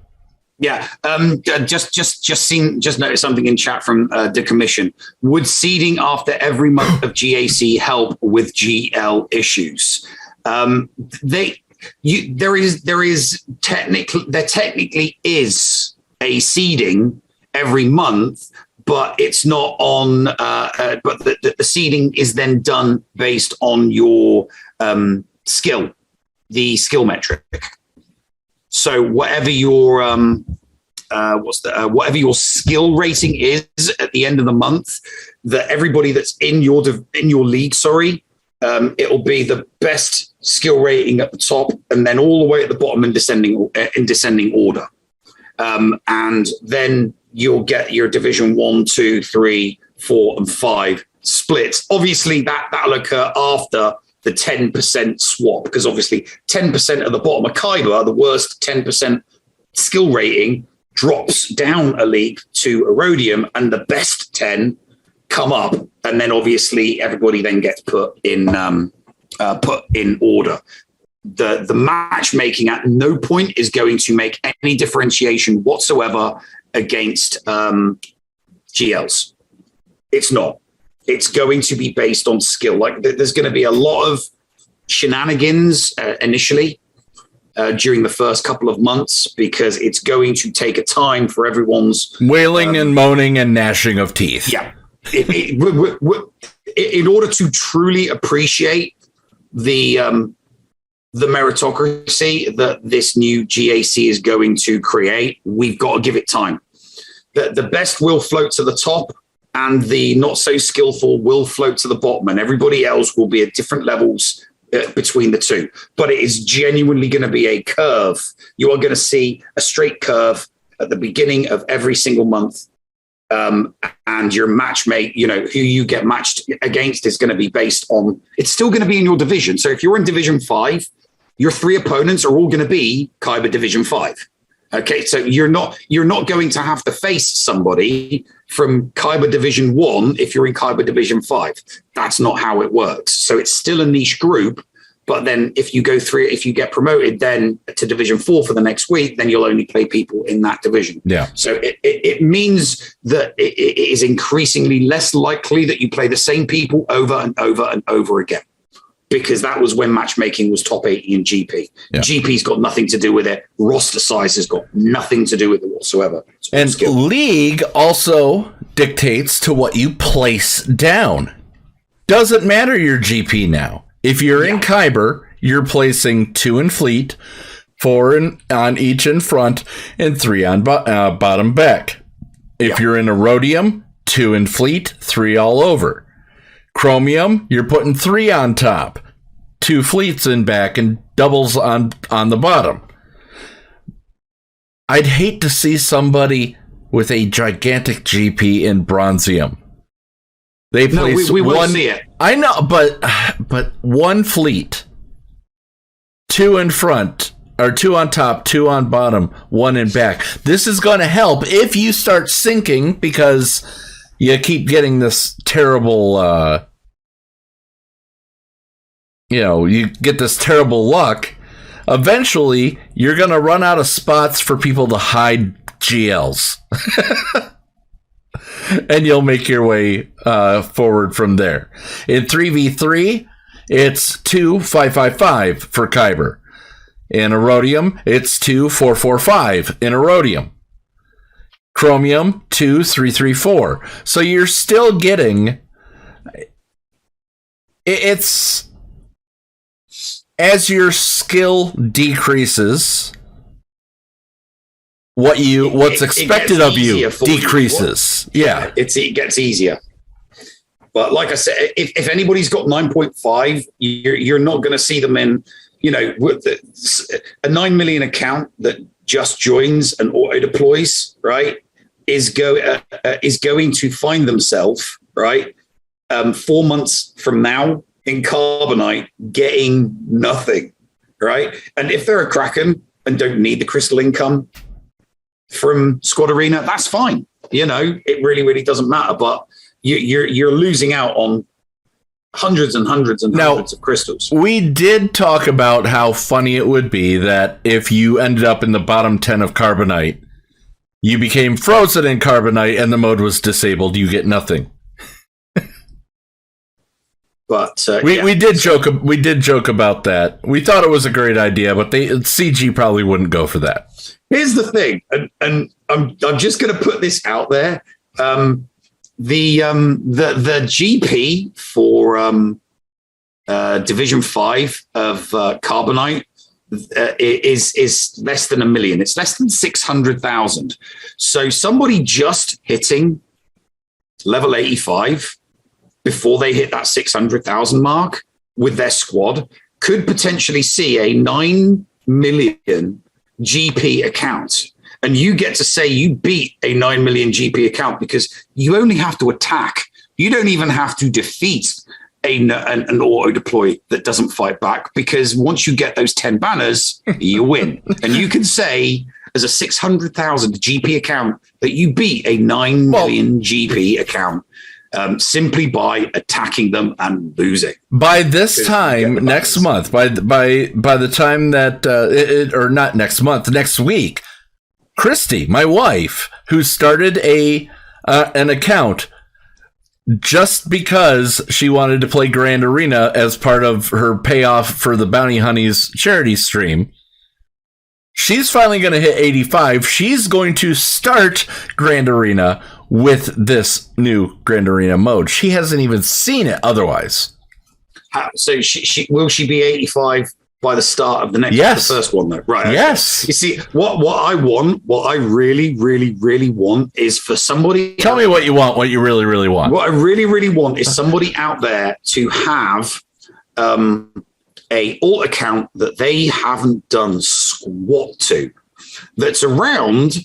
Yeah, just noticed something in chat from Decommission. Would seeding after every month of GAC help with GL issues? There technically is a seeding every month, but it's not on. But the seeding is then done based on your skill, the skill metric. So whatever your whatever your skill rating is at the end of the month, that everybody that's in your league, it will be the best skill rating at the top, and then all the way at the bottom in descending order. And then you'll get your Division 1, 2, 3, 4, and 5 splits. Obviously, that'll occur after the 10% swap, because obviously 10% at the bottom of Kyber, the worst 10% skill rating, drops down a league to Erodium, and the best 10 come up, and then obviously everybody then gets put in order. The matchmaking at no point is going to make any differentiation whatsoever against GLs. It's not. It's going to be based on skill. Like there's going to be a lot of shenanigans initially during the first couple of months, because it's going to take a time for everyone's wailing and moaning and gnashing of teeth. Yeah. In order to truly appreciate the meritocracy that this new GAC is going to create, we've got to give it time. The best will float to the top, and the not so skillful will float to the bottom, and everybody else will be at different levels between the two. But it is genuinely going to be a curve. You are going to see a straight curve at the beginning of every single month, and your matchmate, who you get matched against is going to be based on, it's still going to be in your division. So if you're in Division 5, your 3 opponents are all going to be Kyber Division 5. Okay, so you're not going to have to face somebody from Kyber Division 1 if you're in Kyber Division 5. That's not how it works. So it's still a niche group, but then if you get promoted then to Division 4 for the next week, then you'll only play people in that division. Yeah. So it means that it is increasingly less likely that you play the same people over and over and over again, because that was when matchmaking was top 80 in GP. Yeah. GP's got nothing to do with it. Roster size has got nothing to do with it whatsoever. And League also dictates to what you place down. Doesn't matter your GP now. If you're in Kyber, you're placing 2 in fleet, 4 on each in front, and 3 on bottom back. If you're in Erodium, 2 in fleet, 3 all over. Chromium, you're putting 3 on top, 2 fleets in back, and doubles on the bottom. I'd hate to see somebody with a gigantic GP in Bronzium. They place we will see it. I know, but 1 fleet, 2 in front, or 2 on top, 2 on bottom, 1 in back. This is going to help if you start sinking, because you keep getting this terrible, you get this terrible luck. Eventually, you're going to run out of spots for people to hide GLs. And you'll make your way forward from there. In 3v3, it's 2 555 for Kyber. In Erodium, it's 2 445 in Erodium. Chromium 2 334. So you're still getting, it's as your skill decreases, what's expected of you decreases. Yeah, it gets easier. But like I said, if anybody's got 9.5, you're not going to see them in, with a 9 million account that just joins and auto deploys, right, is going to find themselves, right, 4 months from now in Carbonite getting nothing, right? And if they're a Kraken and don't need the crystal income from Squad Arena, that's fine. It really, really doesn't matter. But you're losing out on hundreds and hundreds and hundreds of crystals. We did talk about how funny it would be that if you ended up in the bottom 10 of Carbonite, you became frozen in Carbonite and the mode was disabled. You get nothing. But we did joke about that. We thought it was a great idea, but CG probably wouldn't go for that. Here's the thing, and I'm just going to put this out there. The GP for Division 5 of Carbonite is less than 1 million. It's less than 600,000. So somebody just hitting level 85 before they hit that 600,000 mark with their squad could potentially see a 9 million GP account. And you get to say you beat a 9 million GP account because you only have to attack. You don't even have to defeat an auto deploy that doesn't fight back, because once you get those 10 banners, you win. And you can say as a 600,000 GP account that you beat a 9 million GP account. Simply by attacking them and losing. By this time next month, by the time that or not next month, next week, Christy, my wife, who started an account just because she wanted to play Grand Arena as part of her payoff for the Bounty Honeys charity stream, she's finally going to hit 85. She's going to start Grand Arena with this new Grand Arena mode. She hasn't even seen it otherwise. So she will she be 85 by the start of the the first one though? Right. Okay. Yes. You see, what I really, really, really want is for somebody. Tell me what you want, what you really, really want. What I really, really want is somebody out there to have a alt account that they haven't done squat to, that's around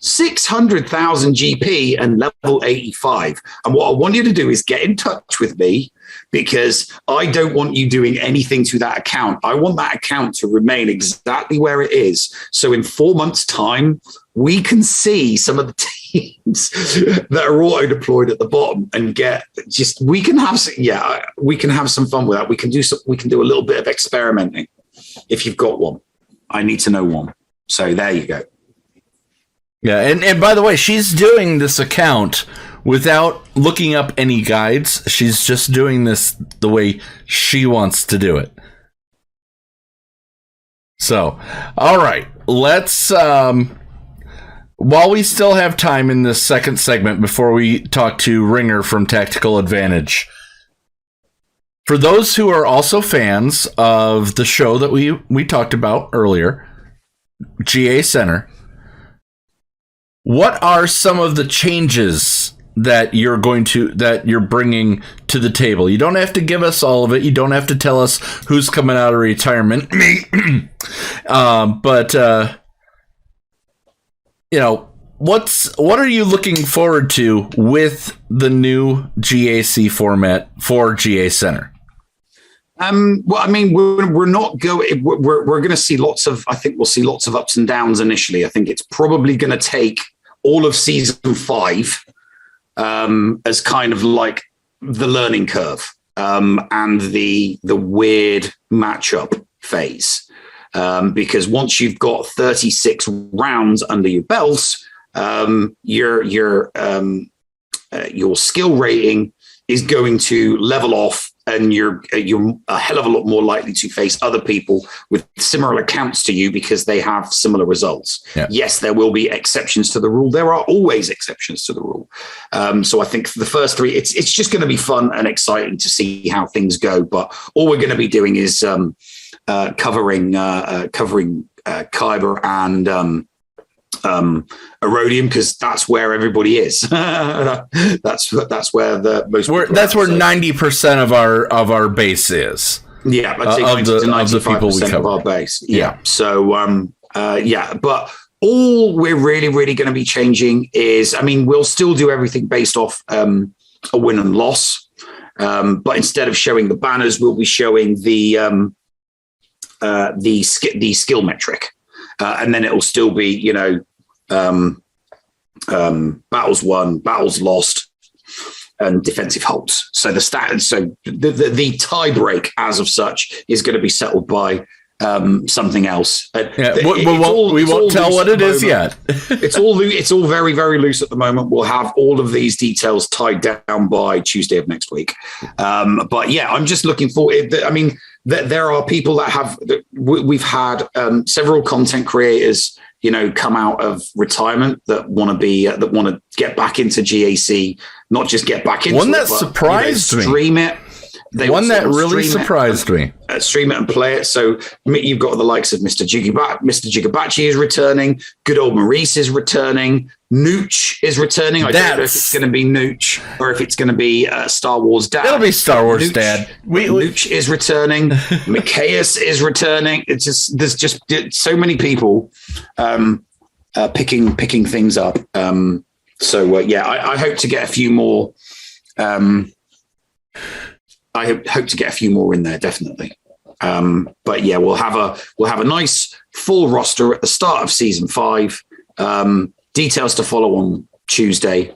600,000 GP and level 85. And what I want you to do is get in touch with me, because I don't want you doing anything to that account. I want that account to remain exactly where it is. So in 4 months' time, we can see some of the teams that are auto-deployed at the bottom and we can have some fun with that. We can do a little bit of experimenting if you've got one. I need to know one. So there you go. Yeah, and by the way, she's doing this account without looking up any guides. She's just doing this the way she wants to do it. So, all right, let's, while we still have time in this second segment before we talk to Ringer from Tactical Advantage, for those who are also fans of the show that we talked about earlier, GA Center, what are some of the changes that you're bringing to the table? You don't have to give us all of it. You don't have to tell us who's coming out of retirement. Me. But what are you looking forward to with the new GAC format for GA Center? Well, I mean, we're not going. We're going to see I think we'll see lots of ups and downs initially. I think it's probably going to take all of season 5 as kind of like the learning curve and the weird matchup phase, because once you've got 36 rounds under your belts, your skill rating is going to level off, and you're a hell of a lot more likely to face other people with similar accounts to you because they have similar results. Yeah. Yes, there will be exceptions to the rule. There are always exceptions to the rule. So I think for the first 3, it's just going to be fun and exciting to see how things go. But all we're going to be doing is covering Kyber and Erodium, because that's where everybody is. that's where the most. That's where 90% of our base is. Yeah, I'd say 90 to 95% of our base. Yeah. So but all we're really going to be changing is, I mean, we'll still do everything based off a win and loss, but instead of showing the banners, we'll be showing the skill metric. And then it will still be, battles won, battles lost, and defensive holds. So the tie break as of such is going to be settled by something else. We won't tell what it is yet. It's all very, very loose at the moment. We'll have all of these details tied down by Tuesday of next week. But yeah, I'm just looking forward. I mean, there are people that we've had several content creators, come out of retirement that want to get back into GAC, not just get back into one that surprised me. Stream it. One that really surprised me. Stream it and play it. So you've got the likes of Mr. Jigabachi is returning. Good old Maurice is returning. Nooch is returning. I don't know if it's going to be Nooch or if it's going to be Star Wars Dad. It'll be Star Wars Dad. Nooch is returning. Micaeus is returning. There's just so many people picking things up. I hope to get a few more. I hope to get a few more in there, definitely. But yeah, we'll have a nice full roster at the start of season 5. Details to follow on Tuesday.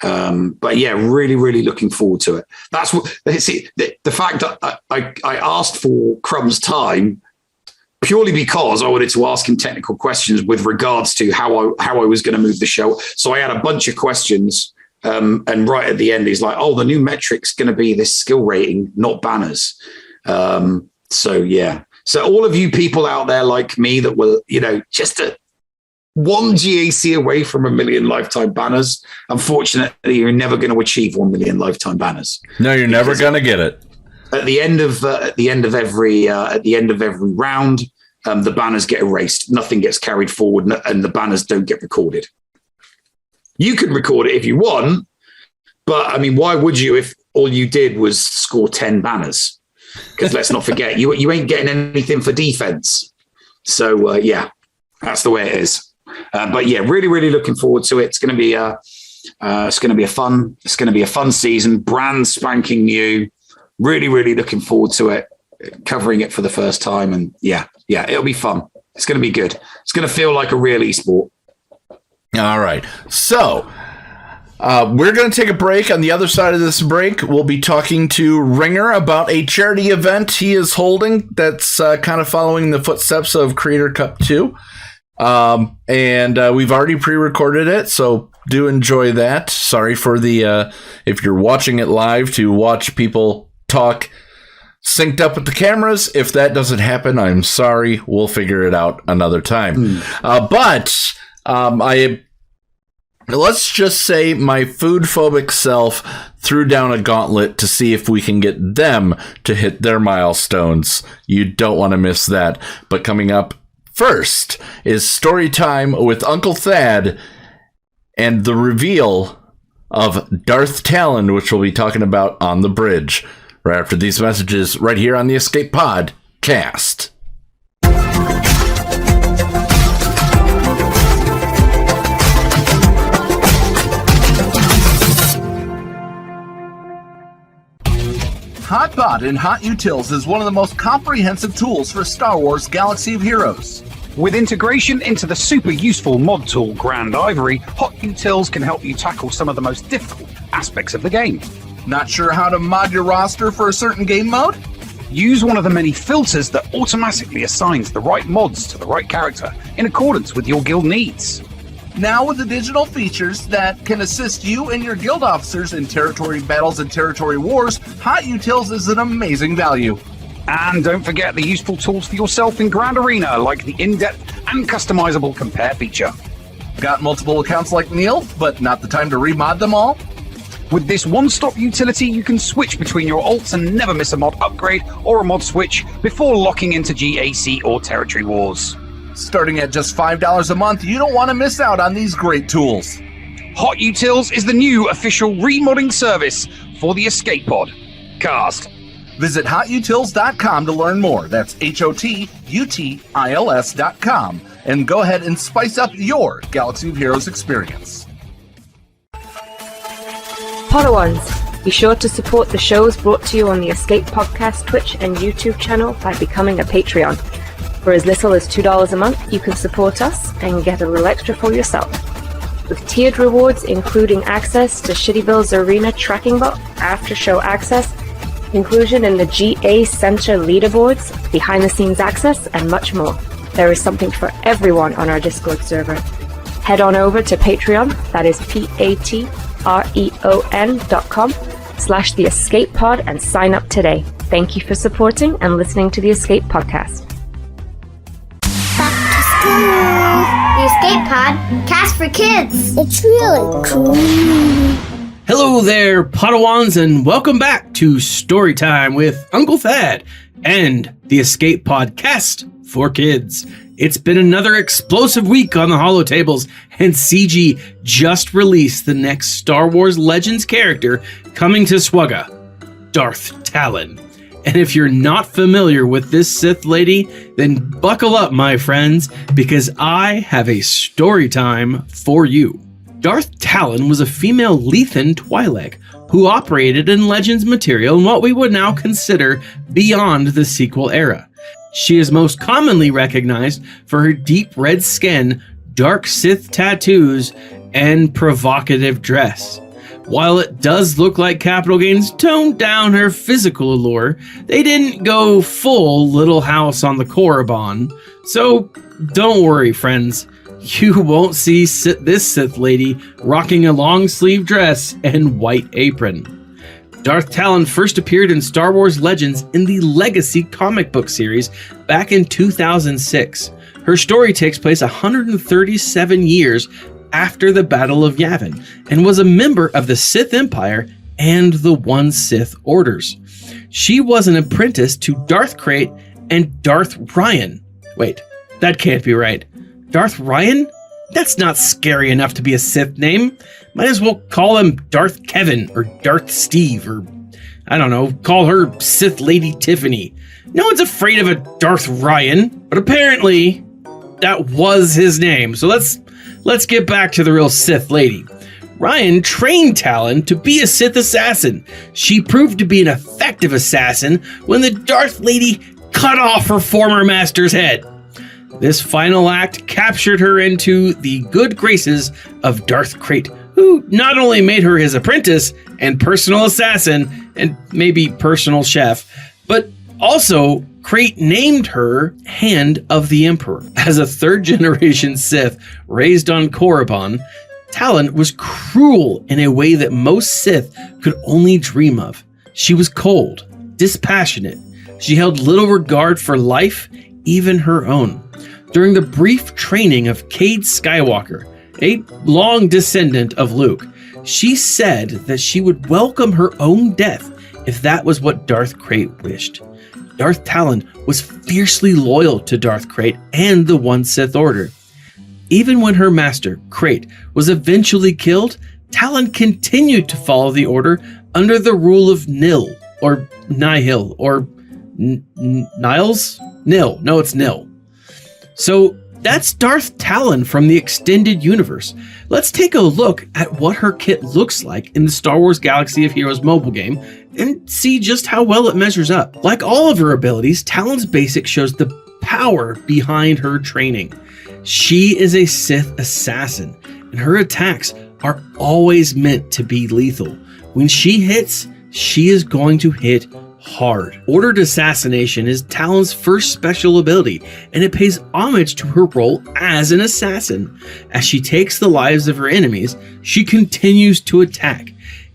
But yeah, really, really looking forward to it. That's what the fact that I asked for Crumb's time purely because I wanted to ask him technical questions with regards to how I was going to move the show. So I had a bunch of questions. And right at the end, he's like, "Oh, the new metric's going to be this skill rating, not banners." So yeah. So all of you people out there like me that were, just one GAC away from 1 million lifetime banners, unfortunately, you're never going to achieve 1 million lifetime banners. No, you're never going to get it. At the end of every round, the banners get erased. Nothing gets carried forward, and the banners don't get recorded. You can record it if you want, but I mean, why would you if all you did was score 10 banners? Because let's not forget, you ain't getting anything for defense. So yeah, that's the way it is. But yeah, really, really looking forward to it. It's going to be a fun season, brand spanking new. Really, really looking forward to it, covering it for the first time. And yeah, it'll be fun. It's going to be good. It's going to feel like a real esport. All right. So we're going to take a break. On the other side of this break, we'll be talking to Ringer about a charity event he is holding that's kind of following the footsteps of Creator Cup 2. And we've already pre-recorded it, so do enjoy that. Sorry for the, if you're watching it live, to watch people talk synced up with the cameras. If that doesn't happen, I'm sorry. We'll figure it out another time. Let's just say my food phobic self threw down a gauntlet to see if we can get them to hit their milestones. You don't want to miss that. But coming up first is story time with Uncle Thad and the reveal of Darth Talon, which we'll be talking about on the bridge right after these messages right here on the Escape Pod Cast. HotBot in Hot Utils is one of the most comprehensive tools for Star Wars Galaxy of Heroes. With integration into the super useful mod tool Grand Ivory, Hot Utils can help you tackle some of the most difficult aspects of the game. Not sure how to mod your roster for a certain game mode? Use one of the many filters that automatically assigns the right mods to the right character in accordance with your guild needs. Now with the digital features that can assist you and your guild officers in territory battles and territory wars, Hot Utils is an amazing value. And don't forget the useful tools for yourself in Grand Arena, like the in-depth and customizable compare feature. Got multiple accounts like Neil, but not the time to remod them all? With this one-stop utility, you can switch between your alts and never miss a mod upgrade or a mod switch before locking into GAC or Territory Wars. Starting at just $5 a month, you don't want to miss out on these great tools. Hot Utils is the new official remodding service for the Escape Pod Cast. Visit hotutils.com to learn more. That's HOTUTILS.com. And go ahead and spice up your Galaxy of Heroes experience. Podawans, be sure to support the shows brought to you on the Escape Podcast Twitch and YouTube channel by becoming a Patreon. For as little as $2 a month, you can support us and get a little extra for yourself. With tiered rewards including access to Shitty Bill's Arena tracking bot, after-show access, inclusion in the GA Center leaderboards, behind-the-scenes access, and much more. There is something for everyone on our Discord server. Head on over to Patreon, that is patreon.com/The Escape Pod, and sign up today. Thank you for supporting and listening to the Escape Podcast. Back to school. The Escape Pod, cast for kids. It's really cool. Hello there, Podawans, and welcome back to Storytime with Uncle Thad and the Escape Podcast for kids. It's been another explosive week on the holotables, and CG just released the next Star Wars Legends character coming to SWGoH, Darth Talon. And if you're not familiar with this Sith lady, then buckle up, my friends, because I have a story time for you. Darth Talon was a female Lethan Twi'lek who operated in Legends material in what we would now consider beyond the sequel era. She is most commonly recognized for her deep red skin, dark Sith tattoos, and provocative dress. While it does look like Capital Games toned down her physical allure, they didn't go full Little House on the Korriban. So don't worry, friends. You won't see this Sith lady rocking a long sleeve dress and white apron. Darth Talon first appeared in Star Wars Legends in the Legacy comic book series back in 2006. Her story takes place 137 years after the Battle of Yavin, and was a member of the Sith Empire and the One Sith Orders. She was an apprentice to Darth Krayt and Darth Ryan. Wait, that can't be right. Darth Ryan? That's not scary enough to be a Sith name. Might as well call him Darth Kevin or Darth Steve, or I don't know, call her Sith Lady Tiffany. No one's afraid of a Darth Ryan, but apparently that was his name. So let's get back to the real Sith lady. Ryan trained Talon to be a Sith assassin. She proved to be an effective assassin when the Darth Lady cut off her former master's head. This final act captured her into the good graces of Darth Krayt, who not only made her his apprentice and personal assassin and maybe personal chef, but also Krayt named her Hand of the Emperor. As a third-generation Sith raised on Korriban, Talon was cruel in a way that most Sith could only dream of. She was cold, dispassionate. She held little regard for life, even her own. During the brief training of Cade Skywalker, a long descendant of Luke, she said that she would welcome her own death if that was what Darth Krayt wished. Darth Talon was fiercely loyal to Darth Krayt and the One Sith Order. Even when her master, Krayt, was eventually killed, Talon continued to follow the Order under the rule of Nil, or Nihil, or Niles? Nil. No, it's Nil. So that's Darth Talon from the extended universe. Let's take a look at what her kit looks like in the Star Wars Galaxy of Heroes mobile game and see just how well it measures up. Like all of her abilities, Talon's basic shows the power behind her training. She is a Sith assassin, and her attacks are always meant to be lethal. When she hits, she is going to hit hard. Ordered Assassination is Talon's first special ability, and it pays homage to her role as an assassin. As she takes the lives of her enemies, she continues to attack.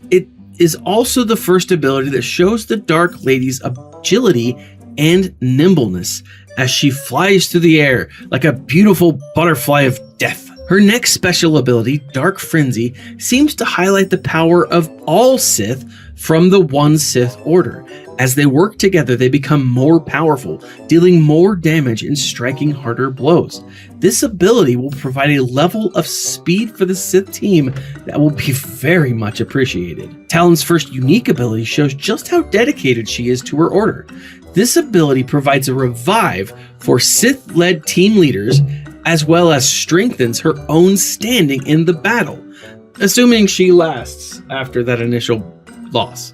It is also the first ability that shows the Dark Lady's agility and nimbleness as she flies through the air like a beautiful butterfly of death. Her next special ability, Dark Frenzy, seems to highlight the power of all Sith from the One Sith Order. As they work together, they become more powerful, dealing more damage and striking harder blows. This ability will provide a level of speed for the Sith team that will be very much appreciated. Talon's first unique ability shows just how dedicated she is to her order. This ability provides a revive for Sith-led team leaders, as well as strengthens her own standing in the battle, assuming she lasts after that initial loss.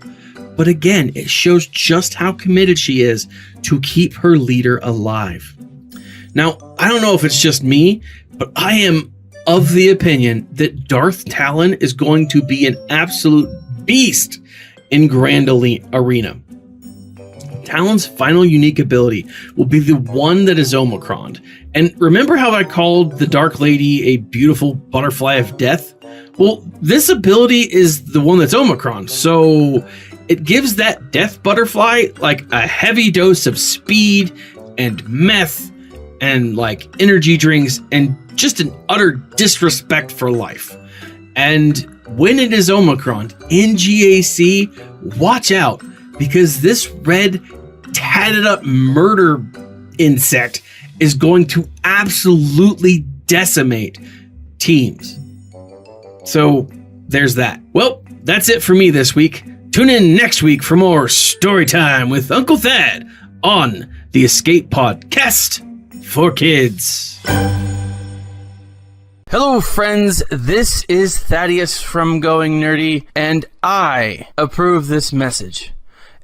But again, it shows just how committed she is to keep her leader alive. Now, I don't know if it's just me, but I am of the opinion that Darth Talon is going to be an absolute beast in Grand Arena. Talon's final unique ability will be the one that is Omicron. And remember how I called the Dark Lady a beautiful butterfly of death? Well, this ability is the one that's Omicron, so it gives that death butterfly like a heavy dose of speed and meth and like energy drinks and just an utter disrespect for life. And when it is Omicron in GAC, watch out, because this red tatted up murder insect is going to absolutely decimate teams. So there's that. Well, that's it for me this week. Tune in next week for more story time with Uncle Thad on the Escape Podcast for Kids. Hello, friends. This is Thaddeus from Going Nerdy, and I approve this message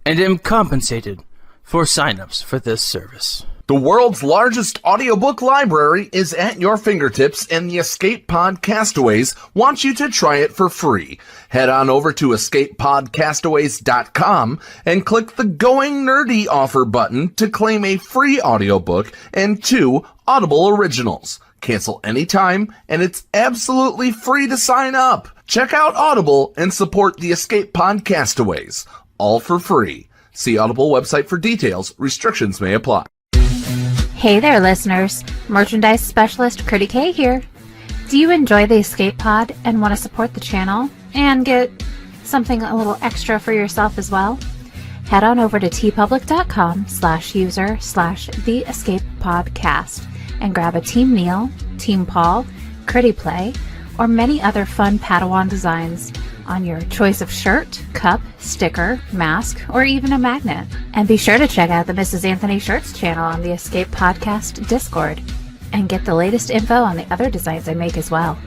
and am compensated for signups for this service. The world's largest audiobook library is at your fingertips, and the Escape Pod Castaways wants you to try it for free. Head on over to escapepodcastaways.com and click the Going Nerdy offer button to claim a free audiobook and 2 Audible originals. Cancel anytime, and it's absolutely free to sign up. Check out Audible and support the Escape Pod Castaways. All for free. See Audible website for details. Restrictions may apply. Hey there, listeners. Merchandise specialist Critty K here. Do you enjoy the Escape Pod and want to support the channel and get something a little extra for yourself as well? Head on over to tpublic.com/user/theescapepodcast and grab a Team Neil, Team Paul, Critty Play, or many other fun Padawan designs on your choice of shirt, cup, sticker, mask, or even a magnet. And be sure to check out the Mrs. Anthony Shirts channel on the Escape Podcast Discord. and get the latest info on the other designs I make as well.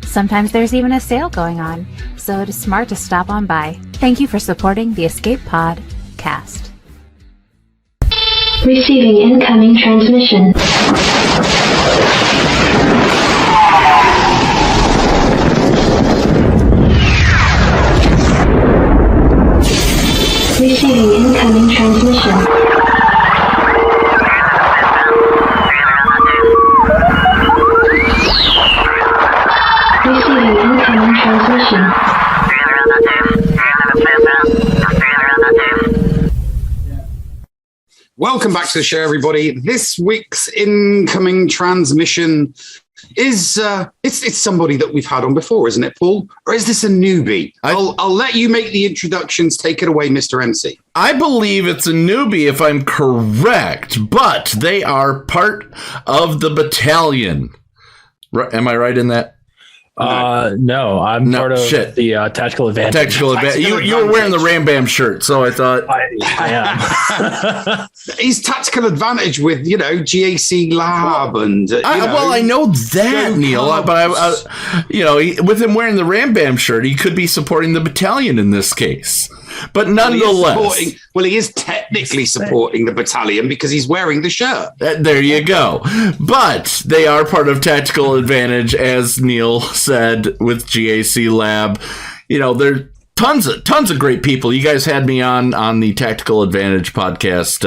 Sometimes there's even a sale going on, so it is smart to stop on by. Thank you for supporting the Escape Pod cast. Receiving incoming transmission. Receiving incoming transmission. Receiving incoming transmission. Welcome back to the show, everybody. This week's incoming transmission is it's somebody that we've had on before, isn't it, Paul? Or is this a newbie? I'll let you make the introductions. Take it away, Mr. MC. I believe it's a newbie if I'm correct, but they are part of the battalion. Am I right in that? No, I'm part of the Tactical Advantage. Tactical Advantage. You were wearing the Ram Bam shirt, so I thought. I am. He's Tactical Advantage with, GAC Lab and. I know that, Neil, but with him wearing the Ram Bam shirt, he could be supporting the battalion in this case. But nonetheless. He is technically supporting the battalion because he's wearing the shirt. There you go. But they are part of Tactical Advantage, as Neil said, with GAC Lab. They're tons of great people. You guys had me on the Tactical Advantage podcast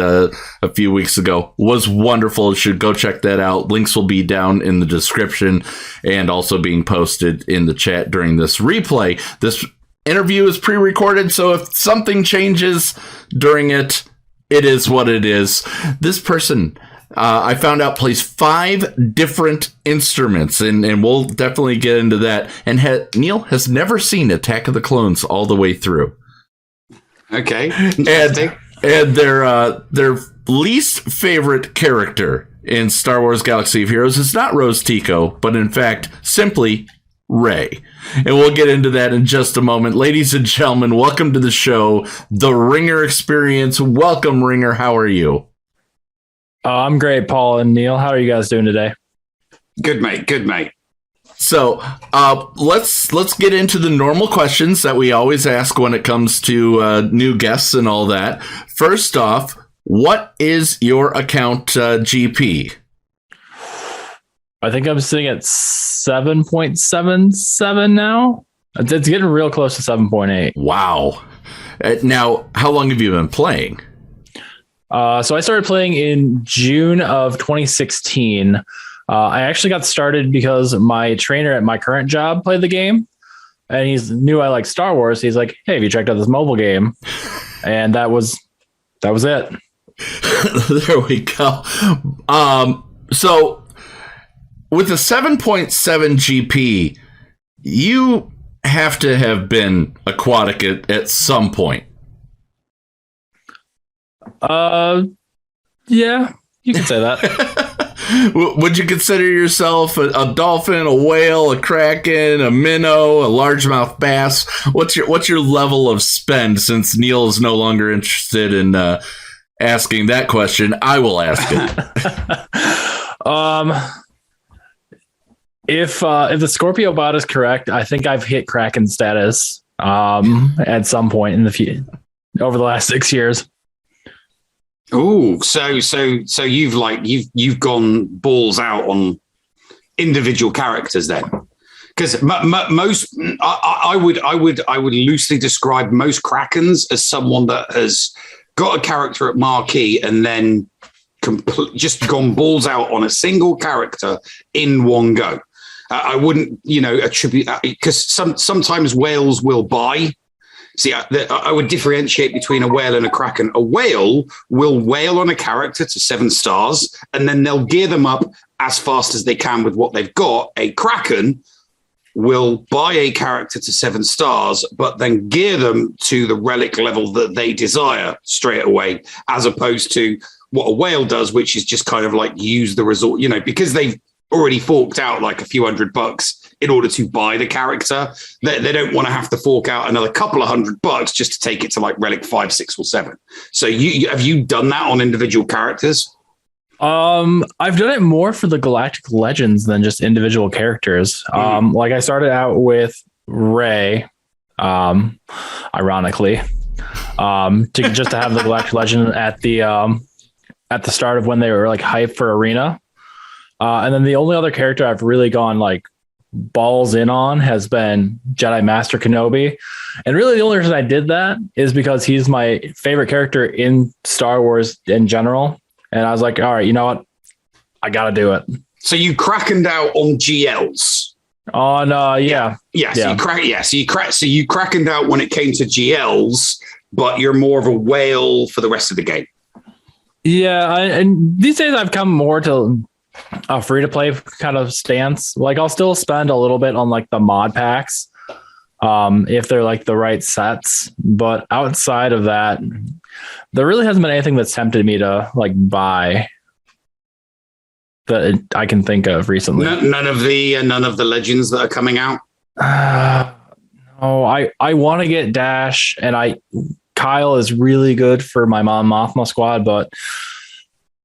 a few weeks ago. It was wonderful. You should go check that out. Links will be down in the description and also being posted in the chat during this replay. This interview is pre-recorded, so if something changes during it, it is what it is. This person, I found out, plays 5 different instruments, and we'll definitely get into that. And Neil has never seen Attack of the Clones all the way through. Okay. And their least favorite character in Star Wars Galaxy of Heroes is not Rose Tico, but in fact, simply Rey. And we'll get into that in just a moment. Ladies and gentlemen, welcome to the show, The Ringer Experience. Welcome, Ringer. How are you? I'm great, Paul and Neil. How are you guys doing today? Good, mate. So let's get into the normal questions that we always ask when it comes to new guests and all that. First off, what is your account GP? I think I'm sitting at 7.77 now. It's getting real close to 7.8. Wow. Now, how long have you been playing? So I started playing in June of 2016. I actually got started because my trainer at my current job played the game, and he knew I like Star Wars. He's like, "Hey, have you checked out this mobile game?" And that was it. There we go. So with a 7.7 GP, you have to have been aquatic at some point. Yeah, you can say that. Would you consider yourself a dolphin, a whale, a kraken, a minnow, a largemouth bass? What's your level of spend? Since Neil is no longer interested in asking that question, I will ask it. If the Scorpio bot is correct, I think I've hit Kraken status at some point in the over the last 6 years. Oh, so you've gone balls out on individual characters then, because most I would loosely describe most Krakens as someone that has got a character at marquee and then just gone balls out on a single character in one go. I wouldn't, attribute that because sometimes whales will buy. See, I would differentiate between a whale and a kraken. A whale will whale on a character to 7 stars, and then they'll gear them up as fast as they can with what they've got. A kraken will buy a character to 7 stars, but then gear them to the relic level that they desire straight away, as opposed to what a whale does, which is just kind of like use the resort, because they've already forked out like a few $100 in order to buy the character. They don't want to have to fork out another couple of $100 just to take it to like relic 5, 6, or 7. So have you done that on individual characters? I've done it more for the Galactic Legends than just individual characters. Like I started out with Rey, ironically, to have the Galactic Legend at the start of when they were like hyped for Arena. And then the only other character I've really gone like balls in on has been Jedi Master Kenobi. And really the only reason I did that is because he's my favorite character in Star Wars in general. And I was like, all right, you know what? I got to do it. So you crackened out on GLs. On, yeah. So you crackened out when it came to GLs, but you're more of a whale for the rest of the game. Yeah. And these days I've come more to a free to play kind of stance. Like I'll still spend a little bit on like the mod packs, if they're like the right sets, but outside of that, there really hasn't been anything that's tempted me to like buy that I can think of recently. None of the legends that are coming out. No, I want to get Dash, and Kyle is really good for my Mon Mothma squad, but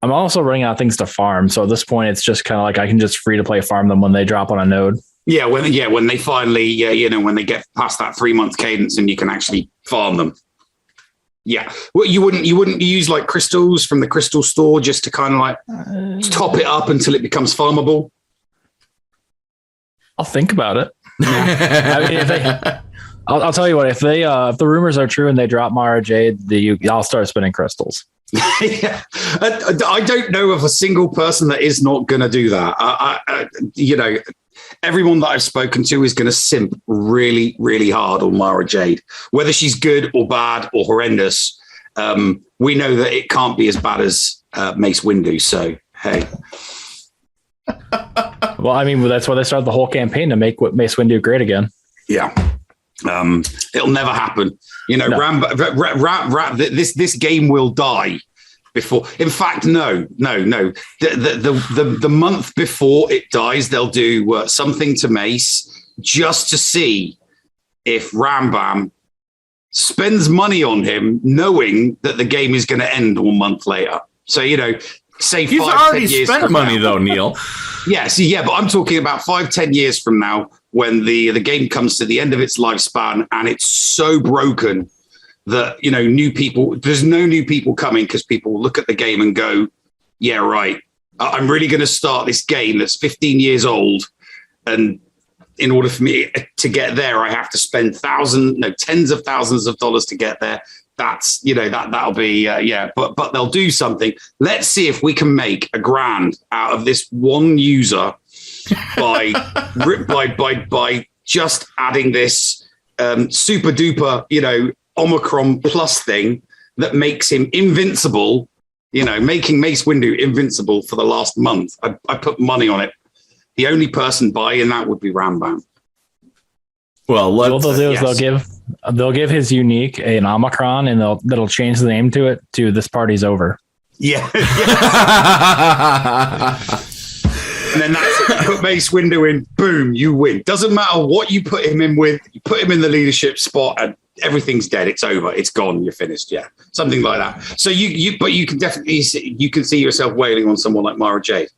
I'm also running out of things to farm. So at this point, it's just kind of like I can just free to play farm them when they drop on a node. Yeah, when they finally, when they get past that 3-month cadence and you can actually farm them. Yeah, well, you wouldn't use like crystals from the crystal store just to kind of like top it up until it becomes farmable. I'll think about it. I mean, I'll tell you what, if the rumors are true and they drop Mara Jade, I'll start spinning crystals. Yeah. I don't know of a single person that is not going to do that. Everyone that I've spoken to is going to simp really, really hard on Mara Jade, whether she's good or bad or horrendous. We know that it can't be as bad as Mace Windu. So, hey. Well, I mean, that's why they started the whole campaign to make Mace Windu great again. Yeah. It'll never happen. No. This game will die before. In fact, no. The month before it dies, they'll do something to Mace just to see if Rambam spends money on him, knowing that the game is going to end 1 month later. So, say he's 5-10 years spent money though, Neil. Yes, yeah, but I'm talking about 5-10 years from now when the game comes to the end of its lifespan and it's so broken that there's no new people coming because people look at the game and go, yeah, right, I'm really going to start this game that's 15 years old, and in order for me to get there, I have to spend tens of thousands of dollars to get there. That's that'll be but they'll do something. Let's see if we can make $1,000 out of this one user by just adding this super duper Omicron plus thing that makes him invincible. Making Mace Windu invincible for the last month. I put money on it. The only person buying that would be Rambam. Well, what they'll do is they'll give his unique an Omicron, and that'll change the name to it to "This Party's Over." Yeah. And then that's it. You put Mace Windu in, boom, you win. Doesn't matter what you put him in with. You put him in the leadership spot, and everything's dead. It's over. It's gone. You're finished. Yeah, something like that. So but you can definitely see yourself wailing on someone like Mara Jade.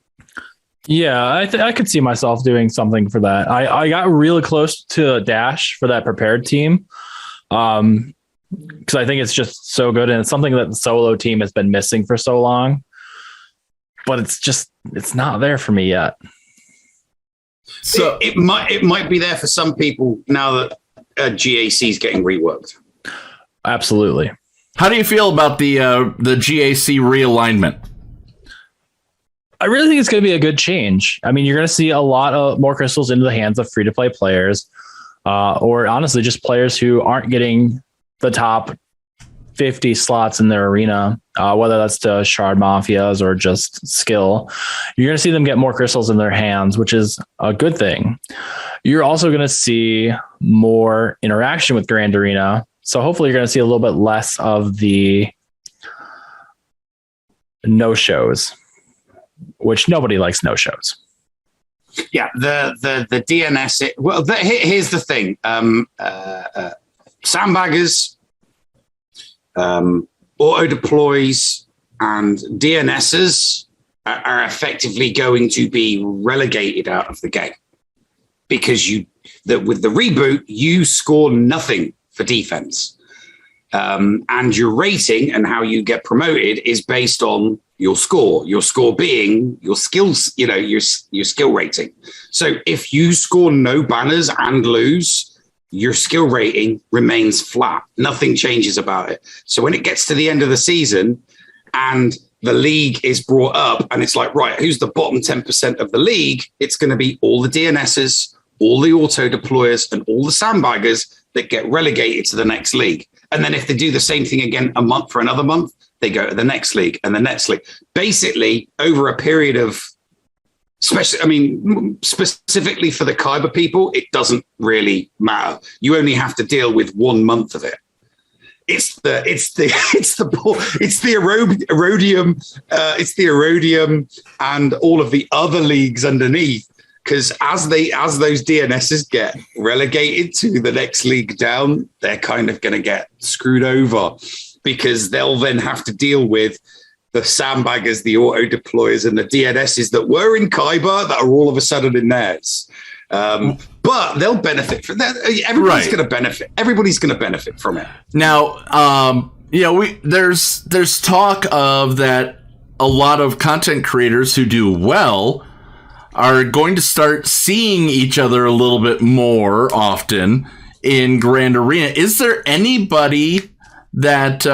Yeah, I could see myself doing something for that. I got really close to Dash for that prepared team, because I think it's just so good, and it's something that the solo team has been missing for so long. But it's not there for me yet. So it might be there for some people now that GAC is getting reworked. Absolutely. How do you feel about the GAC realignment? I really think it's going to be a good change. I mean, you're going to see a lot of more crystals into the hands of free-to-play players, or honestly, just players who aren't getting the top 50 slots in their arena, whether that's to shard mafias or just skill. You're going to see them get more crystals in their hands, which is a good thing. You're also going to see more interaction with Grand Arena. So hopefully you're going to see a little bit less of the no-shows, which nobody likes no-shows. Yeah, the DNS. Here's the thing. Sandbaggers, auto deploys, and DNSs are effectively going to be relegated out of the game because with the reboot, you score nothing for defense. And your rating and how you get promoted is based on your score being your skills, your skill rating. So if you score no banners and lose, your skill rating remains flat. Nothing changes about it. So when it gets to the end of the season and the league is brought up and it's like, right, who's the bottom 10% of the league? It's going to be all the DNSs, all the auto deployers and all the sandbaggers that get relegated to the next league. And then if they do the same thing again a month for another month, they go to the next league and the next league. Basically, over a period of, specifically for the Kyber people, it doesn't really matter. You only have to deal with 1 month of it. It's the Erodium and all of the other leagues underneath. Because as those DNSs get relegated to the next league down, they're kind of going to get screwed over because they'll then have to deal with the sandbaggers, the auto deployers, and the DNSs that were in Kyber that are all of a sudden in theirs. But they'll benefit from that. Everybody's going to benefit. Everybody's going to benefit from it. Now, there's talk of that a lot of content creators who do well are going to start seeing each other a little bit more often in Grand Arena. Is there anybody that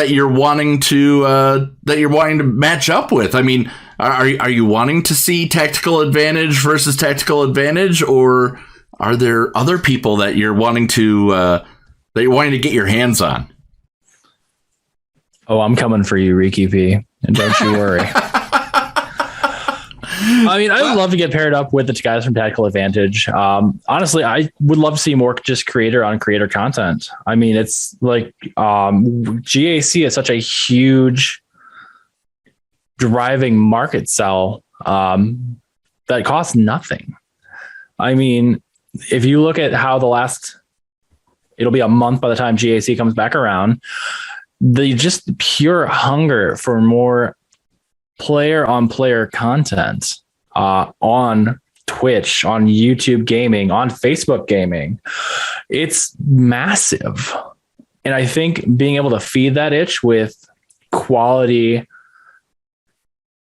you're wanting to match up with? I mean, are you wanting to see Tactical Advantage versus Tactical Advantage, or are there other people that you're wanting to get your hands on? Oh, I'm coming for you, Riki P, and don't you worry. I mean, I would love to get paired up with the guys from Tactical Advantage. Honestly, I would love to see more just creator on creator content. I mean, it's like GAC is such a huge driving market sell that costs nothing. I mean, if you look at how it'll be a month by the time GAC comes back around, the just pure hunger for more player on player content on Twitch, on YouTube gaming, on Facebook gaming, it's massive. And I think being able to feed that itch with quality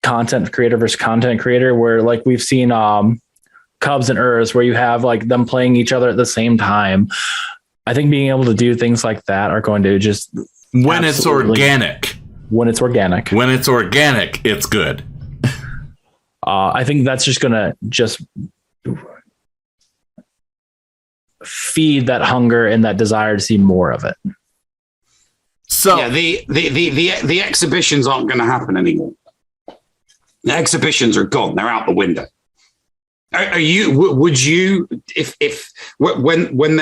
content creator versus content creator, where like we've seen Cubs and Urs, where you have like them playing each other at the same time. I think being able to do things like that are going to just when it's organic. When it's organic, it's good. I think that's just going to feed that hunger and that desire to see more of it. So yeah, the exhibitions aren't going to happen anymore. The exhibitions are gone; they're out the window. Would you, when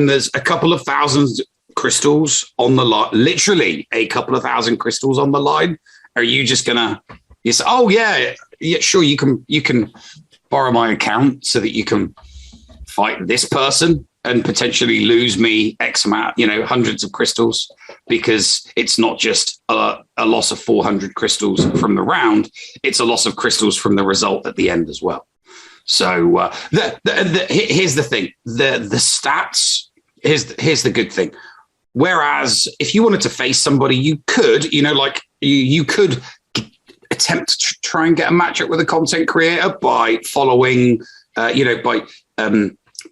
there's a couple of thousand crystals on the line, literally a couple of thousand crystals on the line, are you just gonna say, oh yeah, sure, you can borrow my account so that you can fight this person and potentially lose me X amount, hundreds of crystals, because it's not just a loss of 400 crystals from the round, it's a loss of crystals from the result at the end as well. So here's the thing, the stats, here's the good thing. Whereas if you wanted to face somebody, you could, you could attempt to try and get a matchup with a content creator by following,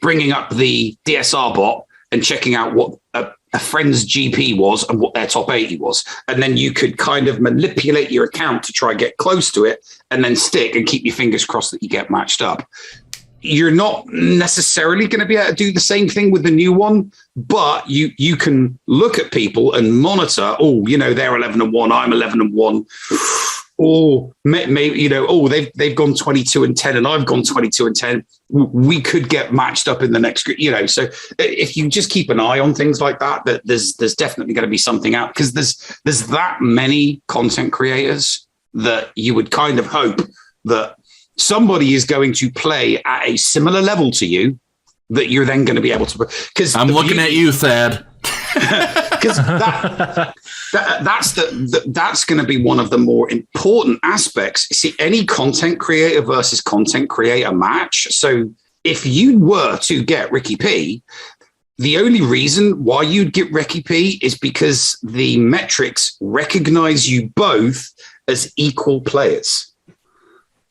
bringing up the DSR bot and checking out what a friend's GP was and what their top 80 was. And then you could kind of manipulate your account to try and get close to it and then stick and keep your fingers crossed that you get matched up. You're not necessarily going to be able to do the same thing with the new one, but you can look at people and monitor, they're 11-1, I'm 11-1. Or maybe, they've gone 22-10 and I've gone 22-10. We could get matched up in the next group, So if you just keep an eye on things like that, there's definitely going to be something out, because there's that many content creators that you would kind of hope that somebody is going to play at a similar level to you that you're then going to be able to. Because I'm looking at you, Thad. because that's going to be one of the more important aspects. See, any content creator versus content creator match. So if you were to get Ricky P, the only reason why you'd get Ricky P is because the metrics recognize you both as equal players,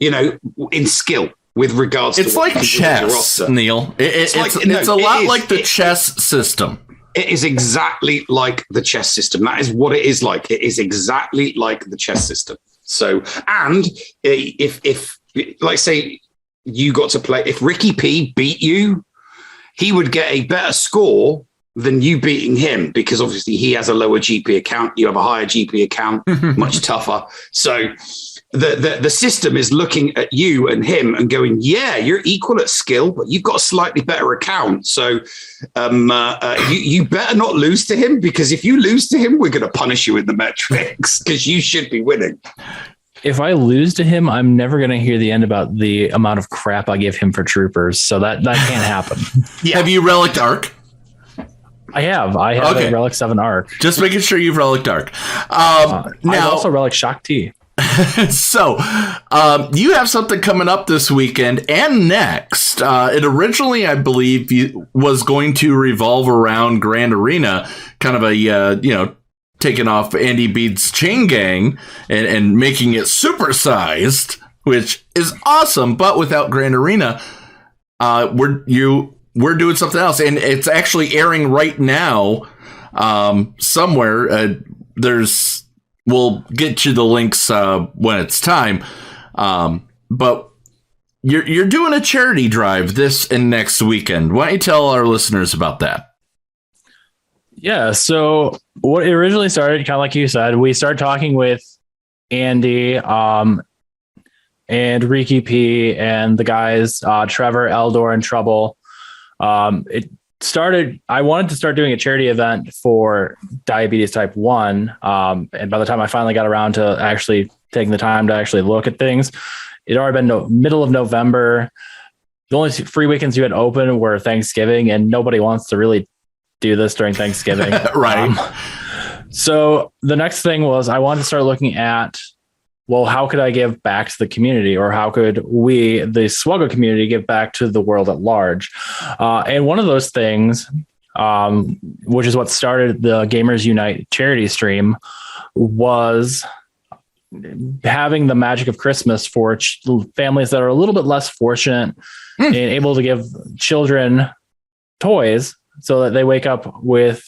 in skill. With regards it's to like chess, Neil. It's a lot like the chess system. It is exactly like the chess system. That is what it is like. It is exactly like the chess system. So, and if like say you got to play, if Ricky P beat you, he would get a better score than you beating him, because obviously he has a lower GP account. You have a higher GP account, much tougher. So the system is looking at you and him and going, yeah, you're equal at skill, but you've got a slightly better account. So you better not lose to him, because if you lose to him, we're going to punish you in the metrics because you should be winning. If I lose to him, I'm never going to hear the end about the amount of crap I give him for troopers. So that can't happen. Yeah. Have you relicked Arc? I have a Relic 7 Arc. Just making sure you've relicked Arc. Now, I've also Relic Shock T. So, you have something coming up this weekend and next. It originally, I believe, was going to revolve around Grand Arena, kind of a, taking off Andy Bede's Chain Gang and making it supersized, which is awesome. But without Grand Arena, we're doing something else, and it's actually airing right now somewhere. We'll get you the links when it's time. But you're doing a charity drive this and next weekend. Why don't you tell our listeners about that? Yeah. So what it originally started, kind of like you said, we started talking with Andy and Ricky P and the guys, Trevor, Eldor, and Trouble. I wanted to start doing a charity event for diabetes type 1. And by the time I finally got around to actually taking the time to actually look at things, it already been middle of November. The only free weekends you had open were Thanksgiving, and nobody wants to really do this during Thanksgiving. Right. So the next thing was I wanted to start looking at, well, how could I give back to the community, or how could we, the SWGoH community, give back to the world at large? And one of those things, which is what started the Gamers Unite charity stream, was having the magic of Christmas for families that are a little bit less fortunate and able to give children toys so that they wake up with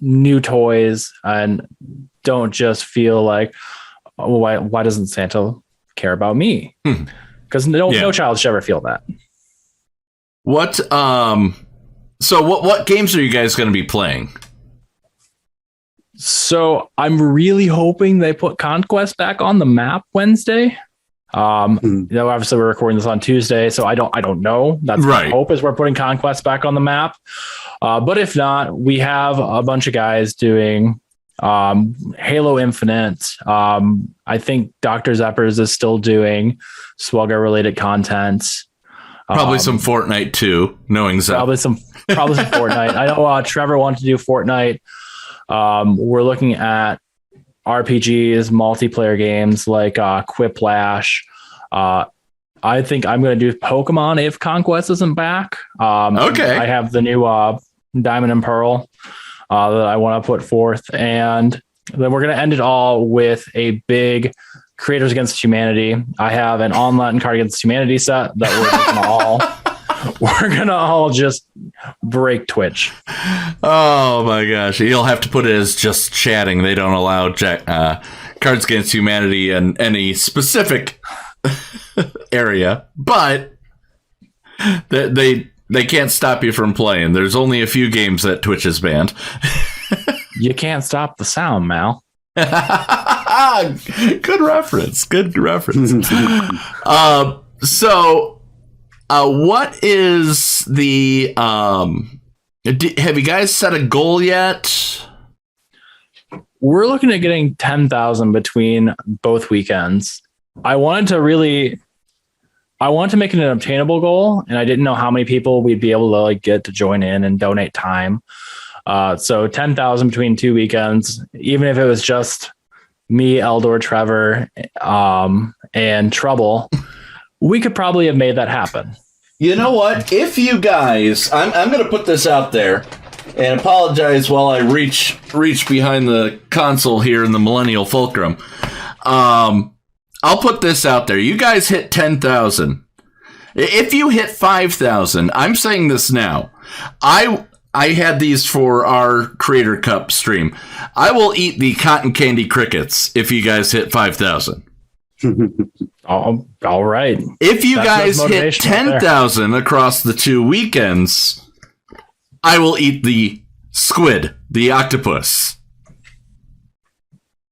new toys and don't just feel like, oh, why doesn't Santa care about me? Because no child should ever feel that. What games are you guys going to be playing? So I'm really hoping they put Conquest back on the map Wednesday. Obviously we're recording this on Tuesday, so I don't know. That's right. My hope is we're putting Conquest back on the map. But if not, we have a bunch of guys doing Halo Infinite. I think Dr. Zeppers is still doing SWGoH related content. Probably some Fortnite too, knowing Zepp. Probably some Fortnite. I know Trevor wanted to do Fortnite. We're looking at RPGs, multiplayer games like Quiplash. I think I'm going to do Pokemon if Conquest isn't back. Okay. I have the new Diamond and Pearl that I want to put forth. And then we're going to end it all with a big Creators Against Humanity. I have an On Latin Card Against Humanity set that we're going to all just break Twitch. Oh my gosh. You'll have to put it as just chatting. They don't allow Cards Against Humanity in any specific area, but they can't stop you from playing. There's only a few games that Twitch has banned. You can't stop the sound, Mal. Good reference. So what is the have you guys set a goal yet? We're looking at getting 10,000 between both weekends. I wanted to make it an obtainable goal, and I didn't know how many people we'd be able to get to join in and donate time. So 10,000 between 2 weekends, even if it was just me, Eldor, Trevor, and Trouble, we could probably have made that happen. You know what? If you guys, I'm going to put this out there and apologize while I reach behind the console here in the Millennial Fulcrum. I'll put this out there. You guys hit 10,000. If you hit 5,000, I'm saying this now. I had these for our Creator Cup stream. I will eat the cotton candy crickets if you guys hit 5,000. All right. If you guys hit 10,000 across the 2 weekends, I will eat the squid, the octopus.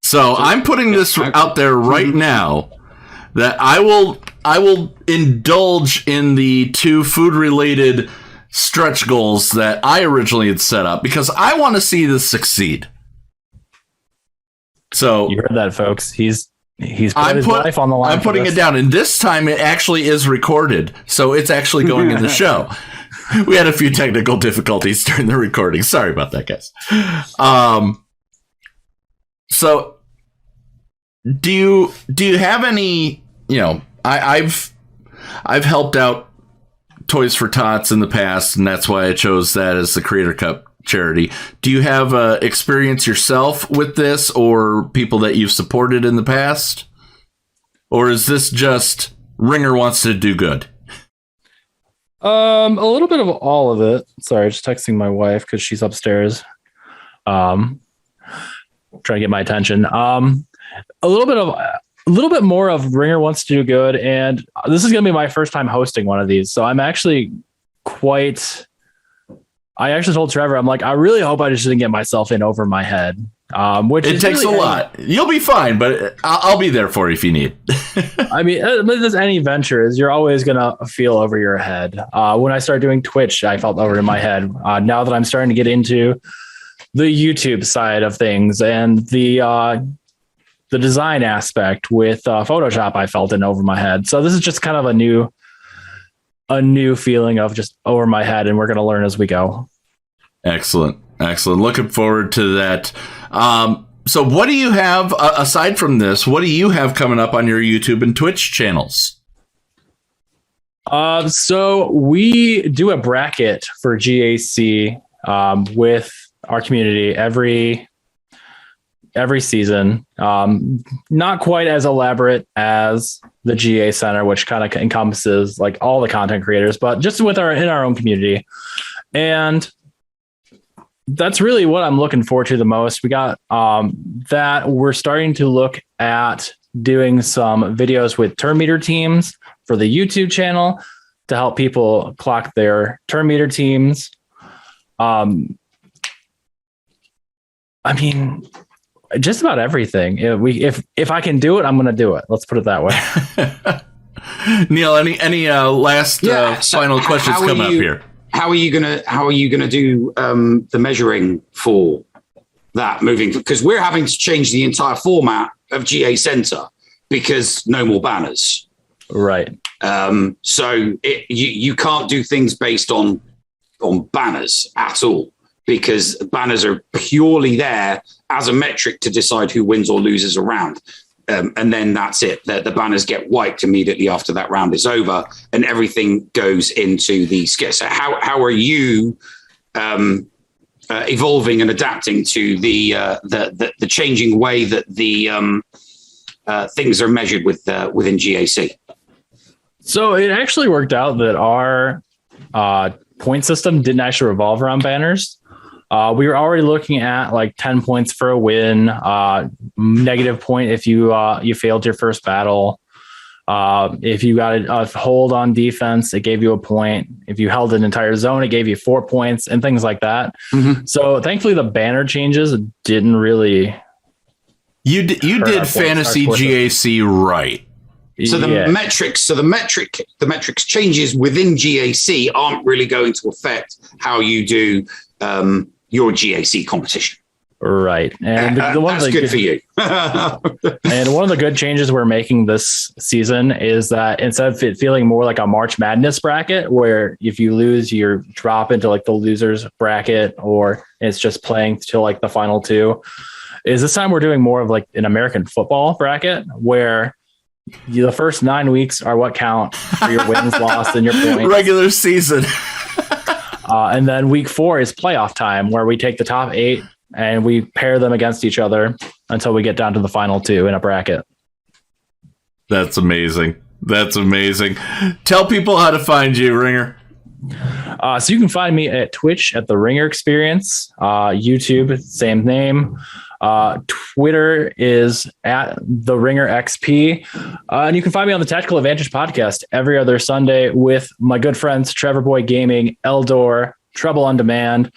So I'm putting this out there right now that I will indulge in the 2 food-related stretch goals that I originally had set up because I want to see this succeed. So you heard that, folks. He's put his life on the line. I'm putting it down, and this time it actually is recorded, so it's actually going in the show. We had a few technical difficulties during the recording. Sorry about that, guys. So do you have any? I've helped out Toys for Tots in the past, and that's why I chose that as the Creator Cup charity. Do you have experience yourself with this, or people that you've supported in the past, or is this just Ringer wants to do good? A little bit of all of it. Sorry, just texting my wife because she's upstairs. Trying to get my attention. A little bit more of Ringer wants to do good, and this is going to be my first time hosting one of these, so I'm actually I actually told Trevor, I'm like, I really hope I just didn't get myself in over my head. Which it takes really a lot. You'll be fine, but I'll be there for you if you need. I mean, as any venture is, you're always going to feel over your head. When I started doing Twitch, I felt over in my head. Now that I'm starting to get into the YouTube side of things and the design aspect with Photoshop, I felt in over my head. So this is just kind of a new feeling of just over my head, and we're going to learn as we go. Excellent. Looking forward to that. So what do you have, aside from this, what do you have coming up on your YouTube and Twitch channels? So we do a bracket for GAC with our community every season. Not quite as elaborate as the GA Center, which kind of encompasses like all the content creators, but just in our own community. And that's really what I'm looking forward to the most. We got that we're starting to look at doing some videos with turn meter teams for the YouTube channel to help people clock their turn meter teams. I mean, just about everything. If I can do it, I'm going to do it. Let's put it that way. Neil, any last final questions coming up here? How are you gonna do the measuring for that moving? Because we're having to change the entire format of GA Center because no more banners. Right. So you can't do things based on banners at all, because banners are purely there as a metric to decide who wins or loses a round. And then that's it. The banners get wiped immediately after that round is over, and everything goes into the skit. So how are you evolving and adapting to the changing way that the things are measured within GAC? So it actually worked out that our point system didn't actually revolve around banners. We were already looking at like 10 points for a win, negative point if you failed your first battle. If you got a hold on defense, it gave you a point. If you held an entire zone, it gave you 4 points and things like that. Mm-hmm. So thankfully the banner changes didn't really. You did fantasy GAC right. So the metrics changes within GAC aren't really going to affect how you do your GAC competition. Right. And that's good for you. And one of the good changes we're making this season is that instead of it feeling more like a March Madness bracket, where if you lose, you drop into like the losers bracket, or it's just playing till like the final two, is this time we're doing more of like an American football bracket where the first 9 weeks are what count for your wins, loss, and your points. Regular season. And then week 4 is playoff time, where we take the top 8 and we pair them against each other until we get down to the final 2 in a bracket. That's amazing. That's amazing. Tell people how to find you, Ringer. So you can find me at Twitch at The Ringer Experience, YouTube, same name. Twitter is at The Ringer XP. And you can find me on the Tactical Advantage podcast every other Sunday with my good friends, Trevor Boy Gaming, Eldor, Trouble on Demand,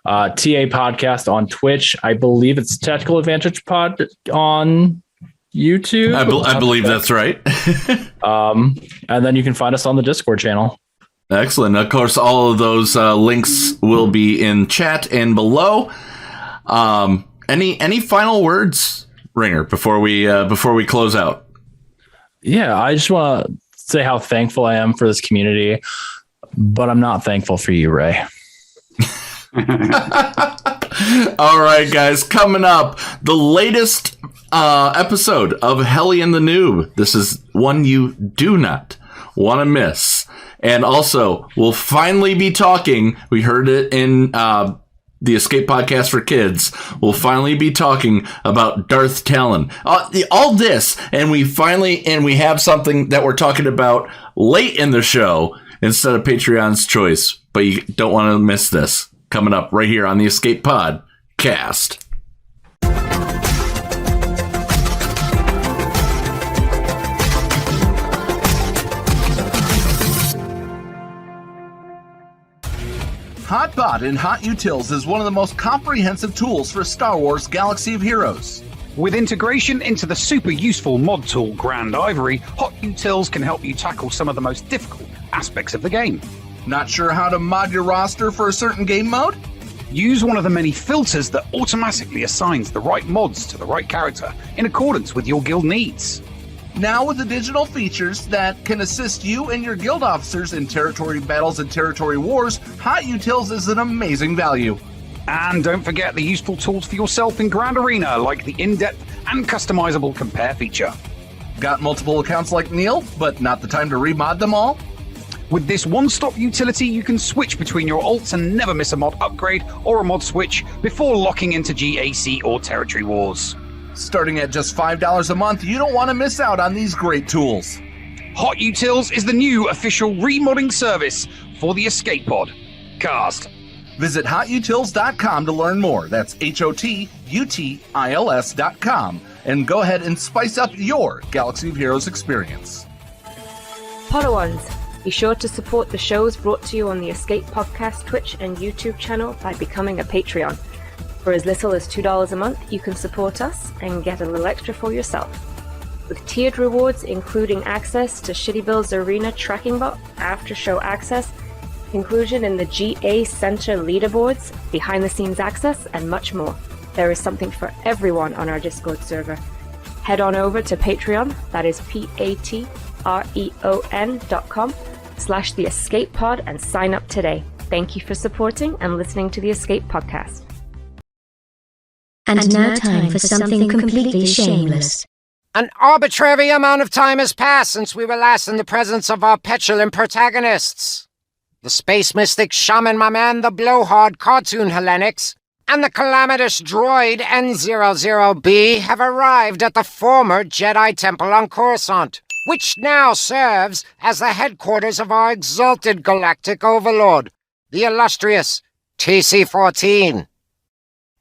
TA podcast on Twitch. I believe it's Tactical Advantage pod on YouTube. I believe that's right. And then you can find us on the Discord channel. Excellent. Of course, all of those links will be in chat and below. Any final words, Ringer, before we close out? Yeah, I just want to say how thankful I am for this community, but I'm not thankful for you, Ray. All right, guys, coming up, the latest episode of Hellion the Noob. This is one you do not want to miss. And also, we'll finally be talking. We heard it in the Escape Podcast for Kids. We'll finally be talking about Darth Talon. All this, and we have something that we're talking about late in the show instead of Patreon's choice. But you don't want to miss this. Coming up right here on the Escape Podcast. Hotbot in Hot Utils is one of the most comprehensive tools for Star Wars Galaxy of Heroes. With integration into the super useful mod tool Grand Ivory, Hot Utils can help you tackle some of the most difficult aspects of the game. Not sure how to mod your roster for a certain game mode? Use one of the many filters that automatically assigns the right mods to the right character in accordance with your guild needs. Now with additional features that can assist you and your guild officers in territory battles and territory wars, Hot Utils is an amazing value. And don't forget the useful tools for yourself in Grand Arena, like the in-depth and customizable compare feature. Got multiple accounts like Neil, but not the time to remod them all? With this one-stop utility, you can switch between your alts and never miss a mod upgrade or a mod switch before locking into GAC or Territory Wars. Starting at just $5 a month, you don't want to miss out on these great tools. Hot Utils is the new official remodding service for the Escape Pod Cast. Visit hotutils.com to learn more. That's HOTUTILS.com. And go ahead and spice up your Galaxy of Heroes experience. Podawans, be sure to support the shows brought to you on the Escape Podcast Twitch and YouTube channel by becoming a Patreon. For as little as $2 a month, you can support us and get a little extra for yourself. With tiered rewards including access to Shitty Bill's Arena Tracking Bot, after-show access, inclusion in the GA Center leaderboards, behind-the-scenes access, and much more. There is something for everyone on our Discord server. Head on over to Patreon, that is patreon.com/The Escape Pod, and sign up today. Thank you for supporting and listening to the Escape Podcast. And now time for something completely shameless. An arbitrary amount of time has passed since we were last in the presence of our petulant protagonists. The Space Mystic Shaman my man, the Blowhard Cartoon Hellenics, and the calamitous droid N00B have arrived at the former Jedi Temple on Coruscant, which now serves as the headquarters of our exalted galactic overlord, the illustrious TC-14.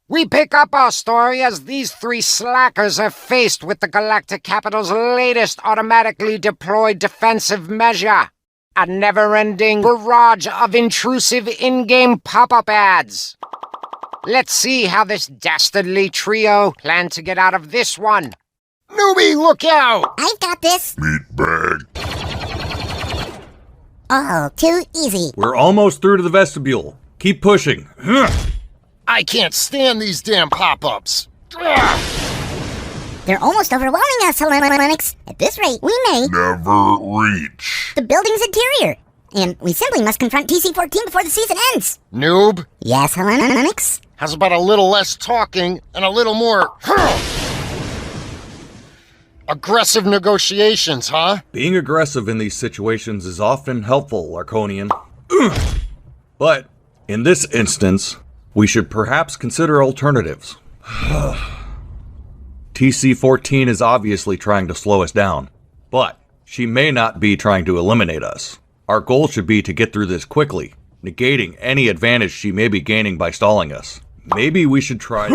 We pick up our story as these three slackers are faced with the galactic capital's latest automatically deployed defensive measure, a never-ending barrage of intrusive in-game pop-up ads. Let's see how this dastardly trio plan to get out of this one. Newbie, look out! I've got this. Meatbag. Oh, too easy. We're almost through to the vestibule. Keep pushing. I can't stand these damn pop-ups. They're almost overwhelming us, Hellenics. At this rate, we may never reach the building's interior. And we simply must confront TC-14 before the season ends. Noob? Yes, Hellenics? How's about a little less talking and a little more aggressive negotiations, huh? Being aggressive in these situations is often helpful, Larkonian. But, in this instance, we should perhaps consider alternatives. TC-14 is obviously trying to slow us down, but she may not be trying to eliminate us. Our goal should be to get through this quickly, negating any advantage she may be gaining by stalling us. Maybe we should try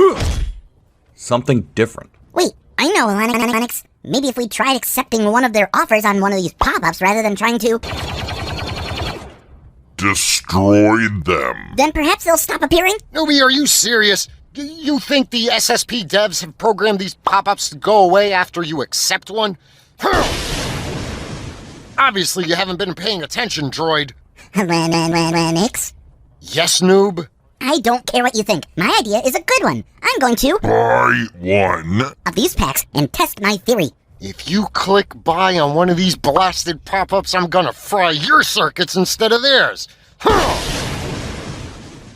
something different. Wait, I know, Hellenics. Maybe if we tried accepting one of their offers on one of these pop-ups rather than trying to destroy them, then perhaps they'll stop appearing? Newbie, are you serious? You think the SSP devs have programmed these pop-ups to go away after you accept one? Obviously, you haven't been paying attention, droid. Hellenics? Yes, noob? I don't care what you think. My idea is a good one. I'm going to buy one of these packs and test my theory. If you click buy on one of these blasted pop-ups, I'm gonna fry your circuits instead of theirs.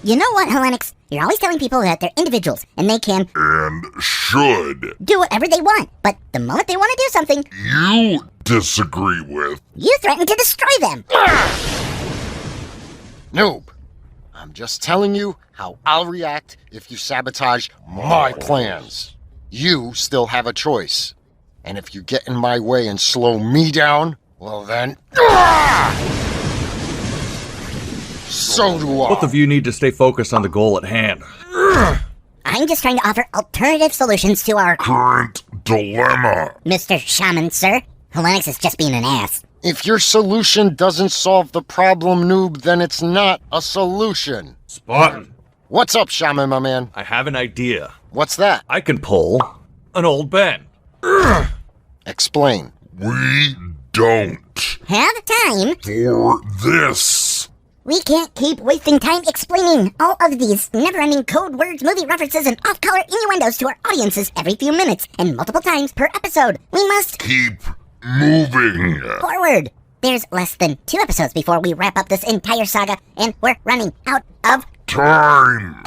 You know what, Hellenics? You're always telling people that they're individuals, and they can and should do whatever they want. But the moment they want to do something you disagree with, you threaten to destroy them. Noob, I'm just telling you how I'll react if you sabotage my plans. You still have a choice. And if you get in my way and slow me down, well then... So do I. Both of you need to stay focused on the goal at hand. I'm just trying to offer alternative solutions to our current dilemma. Mr. Shaman, sir. Hellenics is just being an ass. If your solution doesn't solve the problem, noob, then it's not a solution. Spartan. What's up, Shaman, my man? I have an idea. What's that? I can pull an old Ben. Explain. We don't have time for this. We can't keep wasting time explaining all of these never-ending code words, movie references, and off-color innuendos to our audiences every few minutes and multiple times per episode. We must keep moving forward. There's less than 2 episodes before we wrap up this entire saga, and we're running out of time.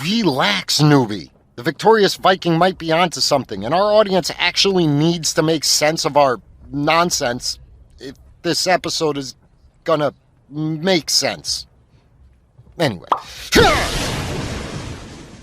Relax, newbie. The victorious Viking might be onto something, and our audience actually needs to make sense of our nonsense if this episode is gonna make sense. Anyway.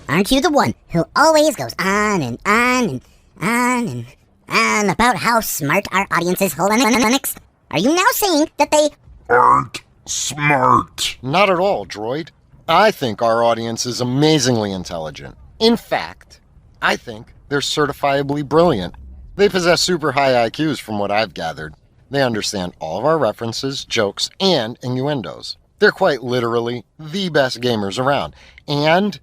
Aren't you the one who always goes on and on and on and on about how smart our audience is, Hellenics? Are you now saying that they aren't smart? Not at all, droid. I think our audience is amazingly intelligent. In fact, I think they're certifiably brilliant. They possess super high IQs from what I've gathered. They understand all of our references, jokes, and innuendos. They're quite literally the best gamers around. And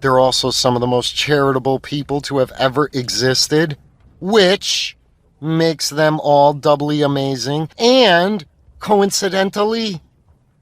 they're also some of the most charitable people to have ever existed, which makes them all doubly amazing. And, coincidentally,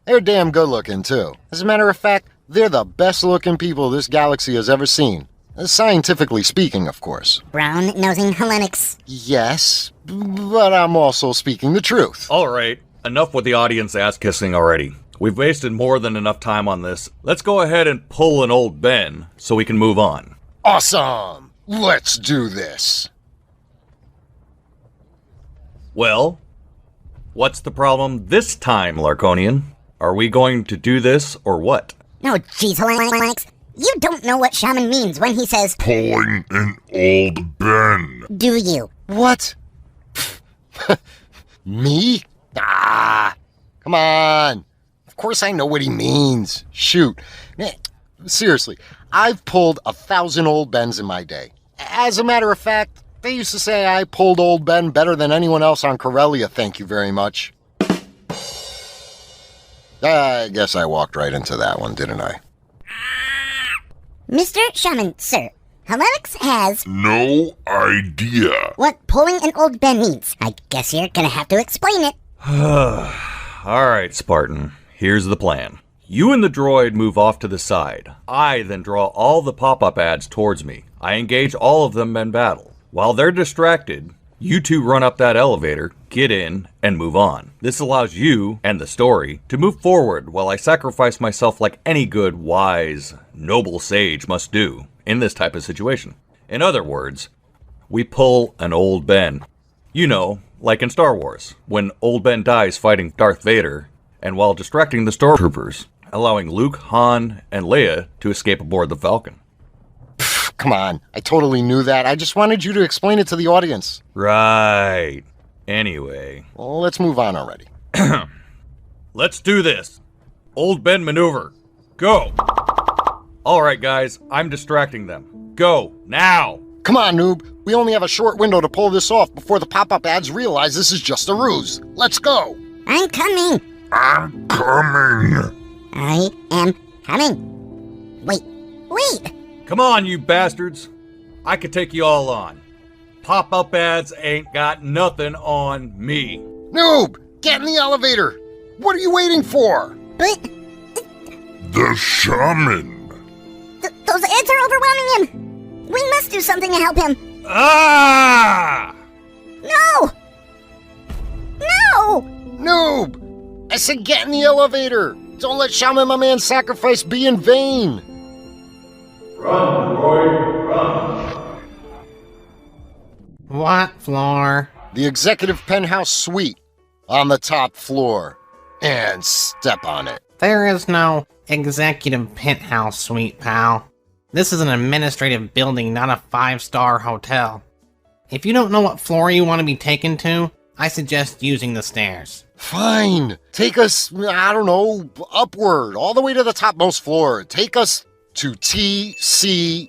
they're damn good looking too. As a matter of fact, they're the best looking people this galaxy has ever seen. Scientifically speaking, of course. Brown-nosing Hellenics. Yes, but I'm also speaking the truth. All right, enough with the audience ass-kissing already. We've wasted more than enough time on this. Let's go ahead and pull an old Ben so we can move on. Awesome! Let's do this. Well, what's the problem this time, Larkonian? Are we going to do this or what? No, geez, Hellenics. You don't know what Shaman means when he says pulling an old Ben. Do you? What? Me? Come on. Of course I know what he means. Shoot. Man, seriously, I've pulled 1,000 old Bens in my day. As a matter of fact, they used to say I pulled old Ben better than anyone else on Corellia, thank you very much. I guess I walked right into that one, didn't I? Mr. Shaman, sir, Hellenics has no idea what pulling an old Ben means. I guess you're gonna have to explain it. All right, Spartan. Here's the plan. You and the droid move off to the side. I then draw all the pop-up ads towards me. I engage all of them in battle. While they're distracted, you two run up that elevator, get in, and move on. This allows you, and the story, to move forward while I sacrifice myself like any good, wise, noble sage must do in this type of situation. In other words, we pull an Old Ben. You know, like in Star Wars, when Old Ben dies fighting Darth Vader, and while distracting the stormtroopers, allowing Luke, Han, and Leia to escape aboard the Falcon. Come on, I totally knew that. I just wanted you to explain it to the audience. Right. Anyway. Well, let's move on already. Let's do this. Old Ben maneuver. Go. All right, guys, I'm distracting them. Go, now. Come on, noob. We only have a short window to pull this off before the pop-up ads realize this is just a ruse. Let's go. I'm coming. I'm coming. I am coming. Wait. Come on, you bastards. I could take you all on. Pop-up ads ain't got nothing on me. Noob, get in the elevator. What are you waiting for? But The shaman. those ads are overwhelming him. We must do something to help him. Ah! No! Noob! I said get in the elevator. Don't let Shaman my man's sacrifice be in vain. Run, droid, run. What floor? The executive penthouse suite on the top floor. And step on it. There is no executive penthouse suite, pal. This is an administrative building, not a 5-star hotel. If you don't know what floor you want to be taken to, I suggest using the stairs. Fine. Take us, I don't know, upward, all the way to the topmost floor. Take us to TC-14.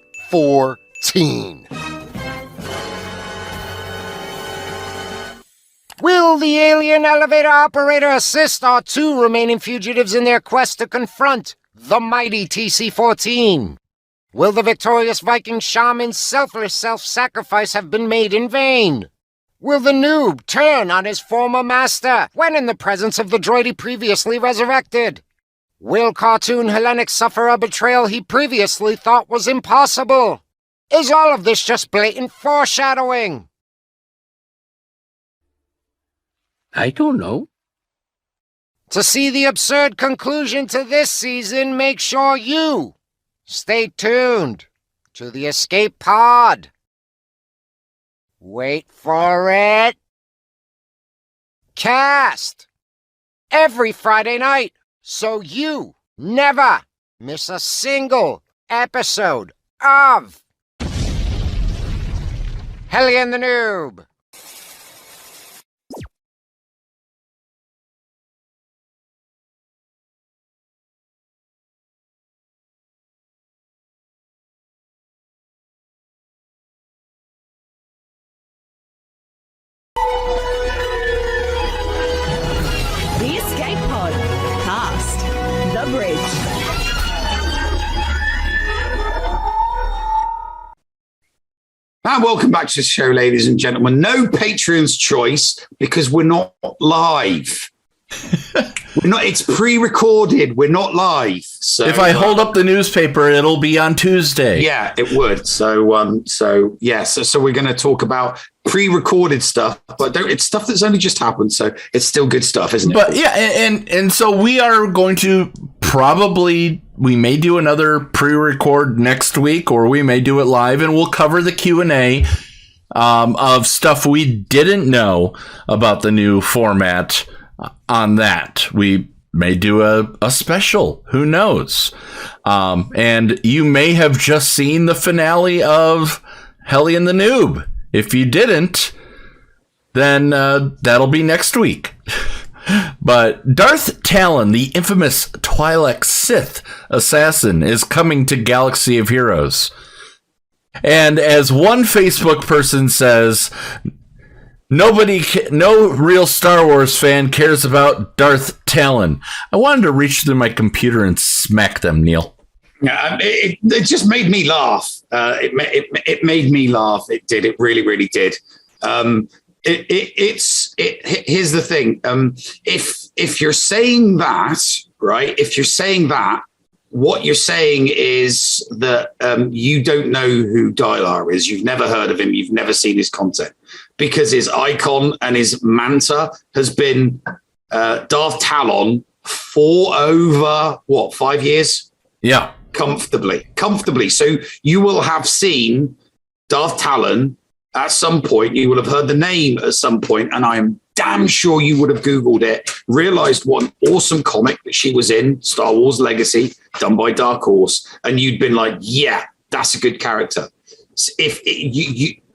Will the alien elevator operator assist our 2 remaining fugitives in their quest to confront the mighty TC-14? Will the victorious Viking shaman's selfless self-sacrifice have been made in vain? Will the noob turn on his former master when in the presence of the droid he previously resurrected? Will cartoon Hellenic suffer a betrayal he previously thought was impossible? Is all of this just blatant foreshadowing? I don't know. To see the absurd conclusion to this season, make sure you stay tuned to the Escape Pod. Wait for it. Cast every Friday night, so you never miss a single episode of Helly and the Noob. The Escape Pod. Cast. The Bridge. And welcome back to the show, ladies and gentlemen. No Patreon's choice because we're not live. We're not. It's pre-recorded. We're not live. So if I hold up the newspaper, it'll be on Tuesday. Yeah, it would. So we're going to talk about pre-recorded stuff, but it's stuff that's only just happened. So it's still good stuff, isn't it? But yeah, and so we are going to we may do another pre-record next week, or we may do it live, and we'll cover the Q&A of stuff we didn't know about the new format. On that, we may do a special. Who knows? And you may have just seen the finale of Helly and the Noob. If you didn't, then that'll be next week. But Darth Talon, the infamous Twi'lek Sith assassin, is coming to Galaxy of Heroes. And as one Facebook person says, no real Star Wars fan cares about Darth Talon. I wanted to reach through my computer and smack them, Neil. Yeah, it just made me laugh. It made me laugh. It did. It really, really did. Here's the thing. If you're saying that, right? If you're saying that, what you're saying is that you don't know who Dylar is. You've never heard of him. You've never seen his content, because his icon and his manta has been Darth Talon for over, 5 years? Yeah. Comfortably. So you will have seen Darth Talon at some point. You will have heard the name at some point, and I'm damn sure you would have Googled it, realized what an awesome comic that she was in, Star Wars Legacy, done by Dark Horse, and you'd been like, yeah, that's a good character. If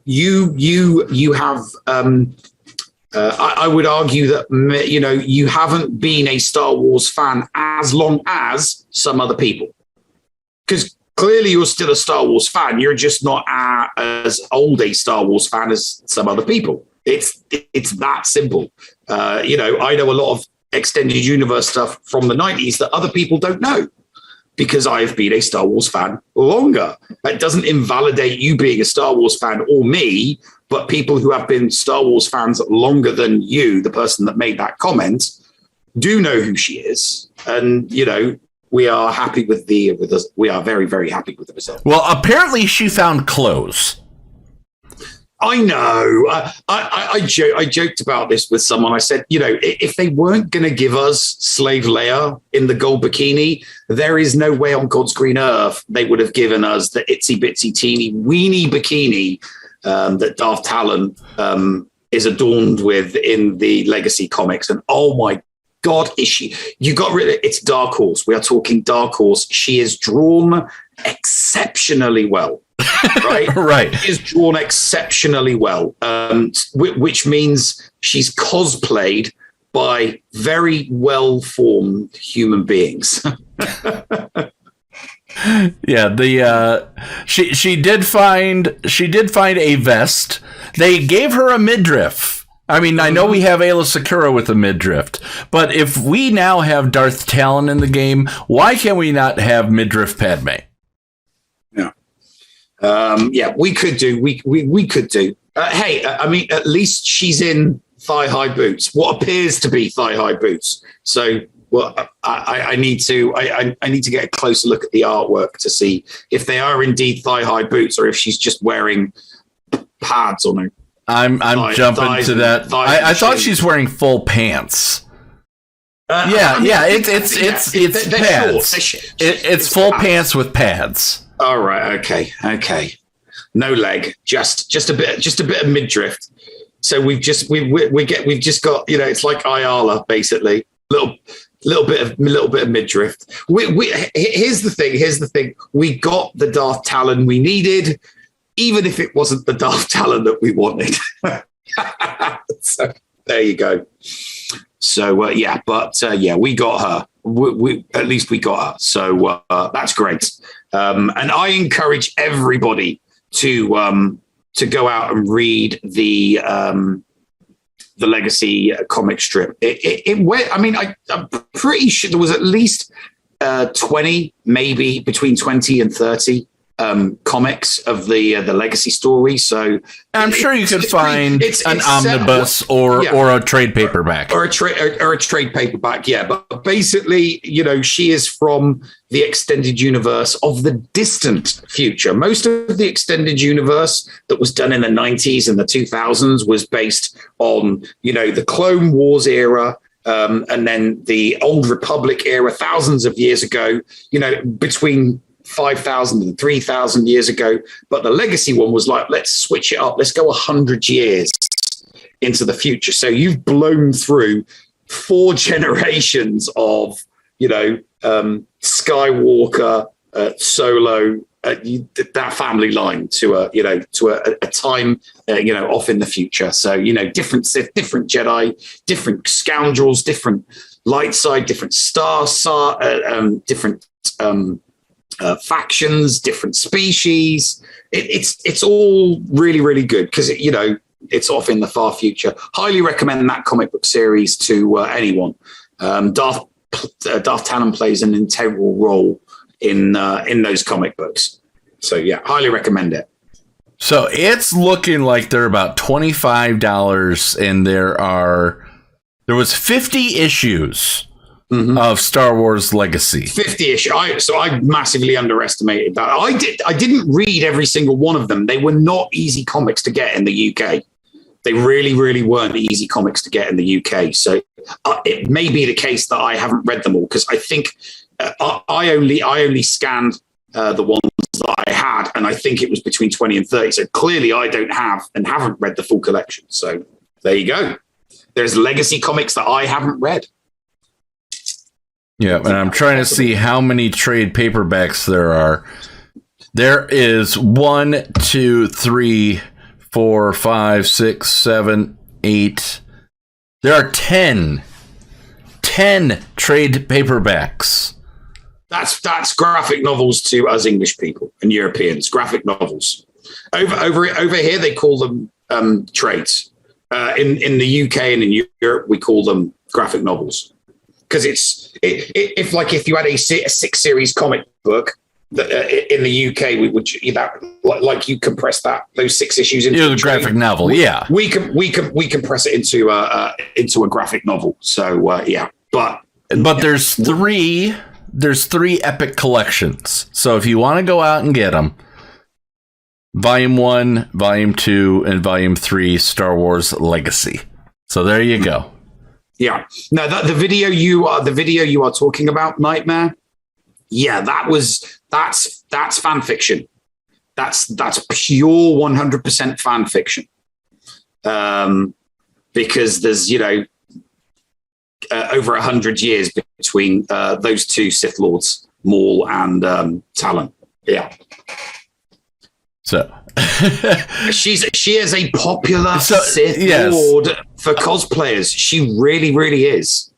you have, I would argue that, you haven't been a Star Wars fan as long as some other people, because clearly you're still a Star Wars fan. You're just not as old a Star Wars fan as some other people. It's that simple. I know a lot of extended universe stuff from the 90s that other people don't know, because I've been a Star Wars fan longer. That doesn't invalidate you being a Star Wars fan or me, but people who have been Star Wars fans longer than you, the person that made that comment, do know who she is. And, we are happy we are very, very happy with the result. Well, apparently she found clothes. I know. I joked about this with someone. I said, if they weren't going to give us Slave Leia in the gold bikini, there is no way on God's green earth they would have given us the itsy bitsy teeny weeny bikini that Darth Talon is adorned with in the Legacy comics. And oh my God, is she? You got rid of it. It's Dark Horse. We are talking Dark Horse. She is drawn exceptionally well. Right? Right. She is drawn exceptionally well, which means she's cosplayed by very well-formed human beings. Yeah, she did find a vest. They gave her a midriff. I mean, I know we have Ayla Secura with a midriff, but if we now have Darth Talon in the game, why can we not have midriff Padme? Yeah, we could do. We could do. Hey, I mean, at least she's in thigh-high boots. What appears to be thigh-high boots. So, well, I need to. I need to get a closer look at the artwork to see if they are indeed thigh-high boots or if she's just wearing pads on her. I'm jumping to that. I thought she's wearing full pants. It's pads. It's full pants with pads. All right. Okay. No leg, just a bit of midriff. So we've just got, it's like Ayala basically. Little bit of midriff. Here's the thing. We got the Darth Talon we needed, even if it wasn't the Darth Talon that we wanted. So there you go. So we got her. We at least we got her. So that's great. And I encourage everybody to go out and read the Legacy comic strip. I'm pretty sure there was at least 20, maybe between 20 and 30 comics of the Legacy story. So I'm sure you could find an omnibus or a trade paperback or a trade paperback. Yeah, but basically, she is from the extended universe of the distant future. Most of the extended universe that was done in the 90s and the 2000s was based on, the Clone Wars era. And then the Old Republic era, thousands of years ago, between 5,000 and 3,000 years ago. But the Legacy one was like, let's switch it up. Let's go 100 years into the future. So you've blown through 4 generations of, Skywalker, Solo, that family line to a time, off in the future. So, different Sith, different Jedi, different scoundrels, different light side, different different factions, different species. It's all really, really good because it's off in the far future. Highly recommend that comic book series to anyone. Darth Talon plays an integral role in those comic books. So yeah, highly recommend it. So it's looking like they're about $25, and there was 50 issues of Star Wars Legacy. 50-ish. So I massively underestimated that. I didn't read every single one of them. They were not easy comics to get in the UK. They really, really weren't easy comics to get in the UK. So it may be the case that I haven't read them all, because I think I only scanned the ones that I had, and I think it was between 20 and 30. So clearly I don't have and haven't read the full collection. So there you go. There's legacy comics that I haven't read. Yeah, and I'm trying to see how many trade paperbacks there are. There is 1, 2, 3, 4, 5, 6, 7, 8. There are 10 trade paperbacks. That's graphic novels to us English people and Europeans. Graphic novels. Over here they call them trades. In the UK and in Europe we call them graphic novels, because if you had a 6 series comic book in the UK, you compress those 6 issues into a graphic novel. We compress it into a graphic novel. So yeah, but there's 3 epic collections. So if you want to go out and get them, Volume 1, Volume 2, and Volume 3, Star Wars Legacy. So there you go. Yeah. No, the video you are talking about, Nightmare. Yeah, that's fan fiction. That's pure 100% fan fiction. Because there's over 100 years between those 2 Sith Lords, Maul and Talon. Yeah. So she is a popular Sith Lord for cosplayers. She really, really is.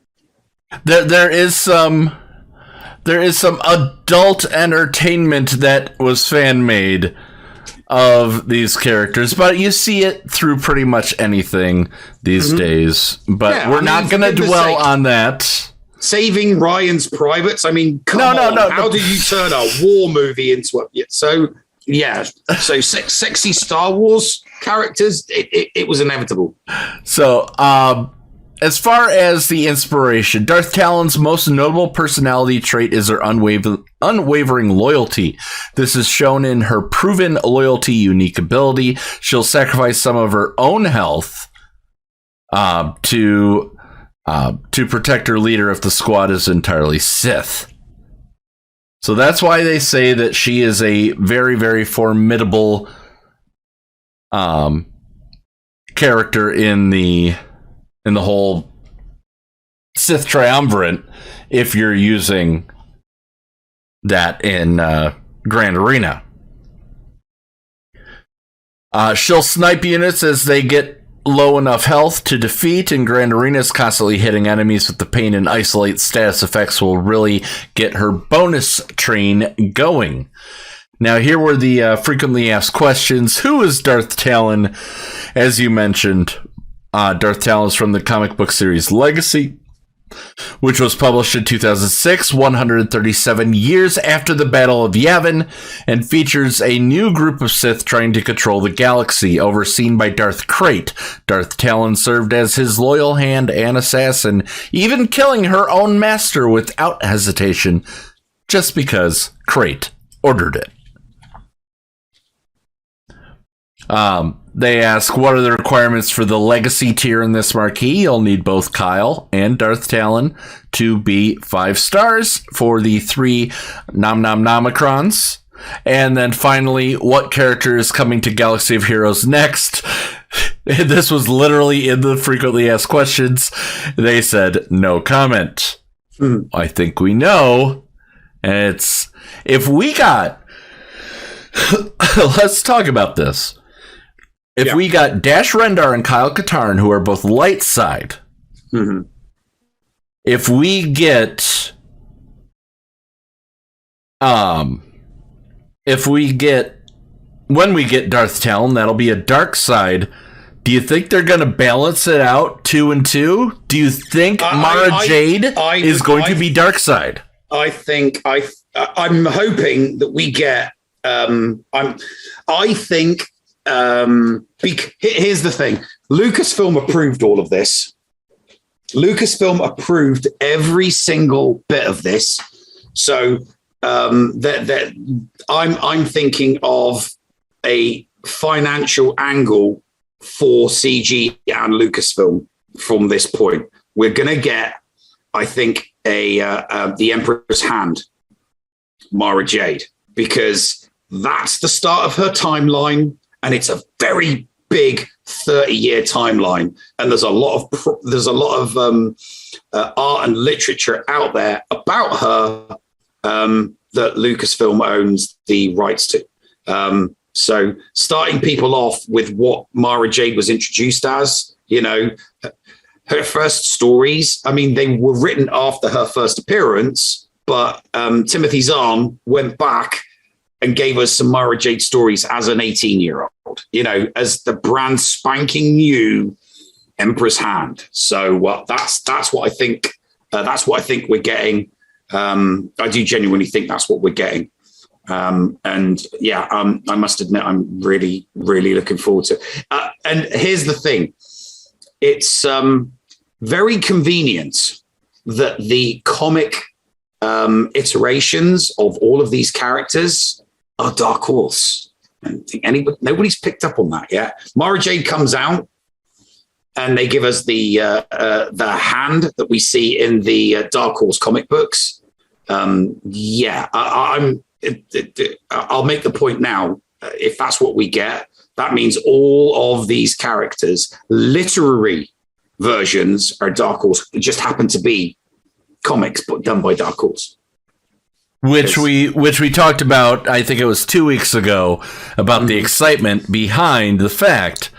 There is some adult entertainment that was fan made of these characters, but you see it through pretty much anything these days. But we're not going to dwell on that. Saving Ryan's Privates. I mean, come on. How do you turn a war movie into a So sexy Star Wars characters, it was inevitable. So, as far as the inspiration, Darth Talon's most notable personality trait is her unwavering loyalty. This is shown in her proven loyalty, unique ability. She'll sacrifice some of her own health to protect her leader if the squad is entirely Sith. So that's why they say that she is a very, very formidable character in the whole Sith triumvirate, if you're using that in Grand Arena. She'll snipe units as they get low enough health to defeat. In Grand Arenas, constantly hitting enemies with the pain and isolate status effects will really get her bonus train going. Now, here were the frequently asked questions. Who is Darth Talon? As you mentioned, Darth Talon is from the comic book series Legacy, which was published in 2006, 137 years after the Battle of Yavin, and features a new group of Sith trying to control the galaxy, overseen by Darth Krayt. Darth Talon served as his loyal hand and assassin, even killing her own master without hesitation, just because Krayt ordered it. They ask, what are the requirements for the legacy tier in this marquee? You'll need both Kyle and Darth Talon to be 5 stars for the 3 Nomicrons. And then finally, what character is coming to Galaxy of Heroes next? This was literally in the frequently asked questions. They said, no comment. I think we know. And it's, if we got, let's talk about this. If we got Dash Rendar and Kyle Katarn, who are both light side, if we get, when we get Darth Talon, that'll be a dark side. Do you think they're going to balance it out 2 and 2? Do you think Mara Jade is going to be dark side? I'm hoping that we get. Here's the thing: Lucasfilm approved all of this. Lucasfilm approved every single bit of this. So I'm thinking of a financial angle for CG and Lucasfilm from this point. We're going to get, I think, the Emperor's Hand, Mara Jade, because that's the start of her timeline, and it's a very big 30-year timeline, and there's a lot of art and literature out there about her that Lucasfilm owns the rights to. So starting people off with what Mara Jade was introduced as, her first stories, I mean, they were written after her first appearance, but Timothy Zahn went back and gave us some Mara Jade stories as an 18-year-old, as the brand spanking new Emperor's Hand. So that's what I think. That's what I think we're getting. I do genuinely think that's what we're getting. I must admit, I'm really, really looking forward to it. And here's the thing. It's very convenient that the comic iterations of all of these characters are Dark Horse. I don't think nobody's picked up on that yet. Mara Jade comes out, and they give us the hand that we see in the Dark Horse comic books. I'll make the point now. If that's what we get, that means all of these characters, literary versions, are Dark Horse. It just happen to be comics, but done by Dark Horse. Which we talked about, I think it was 2 weeks ago, about the excitement behind the fact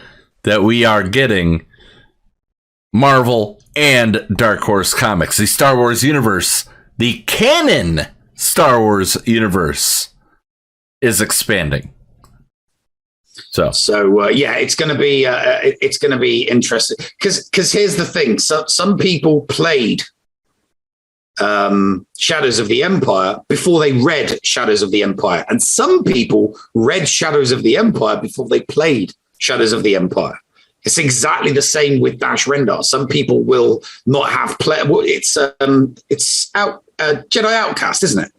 that we are getting Marvel and Dark Horse comics. The Star Wars universe, the canon Star Wars universe, is expanding. So it's going to be interesting because here's the thing. So some people played Shadows of the Empire before they read Shadows of the Empire, and some people read Shadows of the Empire before they played Shadows of the Empire. It's exactly the same with Dash Rendar. Some people will not have played. Well, it's Jedi Outcast, isn't it?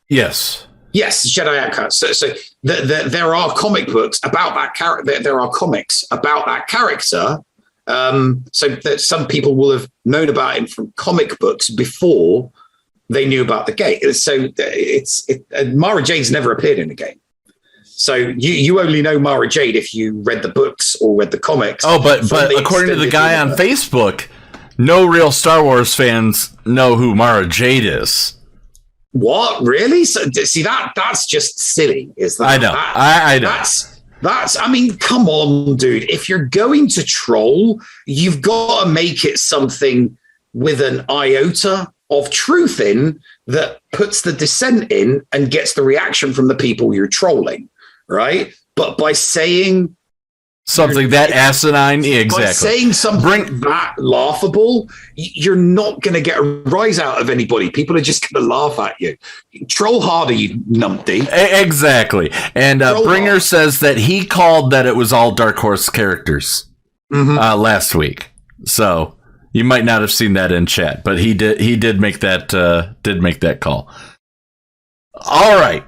Yes. Yes, Jedi Outcast. So there are comic books about that character. There are comics about that character. So that some people will have known about him from comic books before they knew about the game. So Mara Jade's never appeared in a game. So you only know Mara Jade if you read the books or read the comics. Oh, but according to the guy on Facebook, no real Star Wars fans know who Mara Jade is. What? Really? So, see, that's just silly. Is that? I know. I know. I mean, come on, dude. If you're going to troll, you've got to make it something with an iota of truth in that puts the dissent in and gets the reaction from the people you're trolling, right? But by saying something that asinine, exactly. By saying something that laughable, you're not going to get a rise out of anybody. People are just going to laugh at you. Troll harder, you numpty. Exactly. And Bringer says that he called that it was all Dark Horse characters last week. So you might not have seen that in chat, but he did make that call. All right,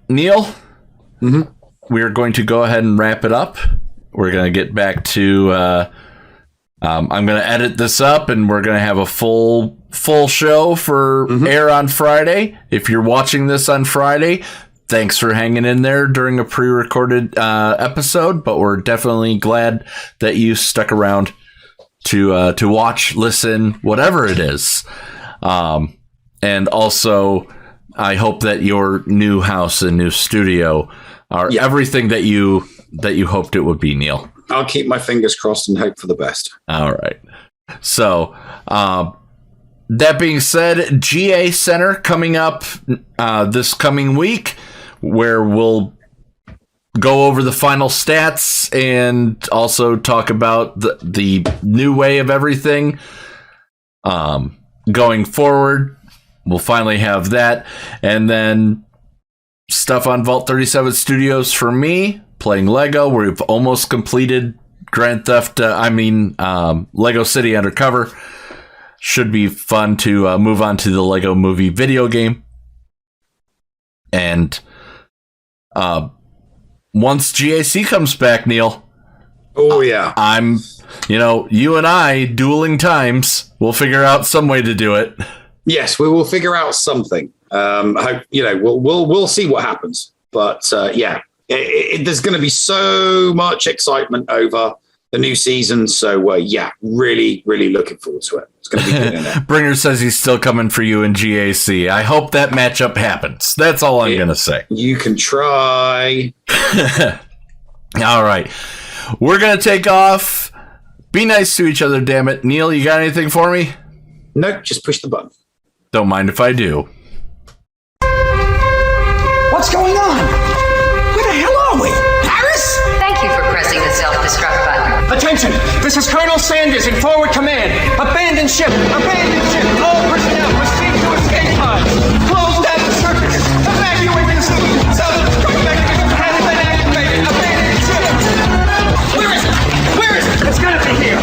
Neil. We're going to go ahead and wrap it up. We're going to get back to I'm going to edit this up, and we're going to have a full show for air on Friday. If you're watching this on Friday, thanks for hanging in there during a pre-recorded episode, but we're definitely glad that you stuck around to watch, listen, whatever it is. And also, I hope that your new house and new studio are everything that you hoped it would be, Neil. I'll keep my fingers crossed and hope for the best. All right. So, that being said, GA Center coming up this coming week, where we'll go over the final stats and also talk about the new way of everything going forward. We'll finally have that. And then stuff on Vault 37 Studios for me, playing Lego. We've almost completed Lego City Undercover. Should be fun to move on to the Lego Movie video game. And once GAC comes back, Neil. Oh, yeah. You and I, dueling times, we'll figure out some way to do it. Yes, we will figure out something. We'll see what happens. But there's going to be so much excitement over the new season. So really, really looking forward to it. It's going to be good in there. Bringer says he's still coming for you in GAC. I hope that matchup happens. That's all I'm going to say. You can try. All right. We're going to take off. Be nice to each other, damn it. Neil, you got anything for me? Nope, just push the button. Don't mind if I do. What's going on? Where the hell are we? Paris? Thank you for pressing the self-destruct button. Attention! This is Colonel Sanders in forward command. Abandon ship! Abandon ship! All personnel proceed to escape pods. Close down the circuits. Evacuate the city. Self-destruct mechanism has been activated. Abandon ship! Where is it? Where is it? It's gotta be here.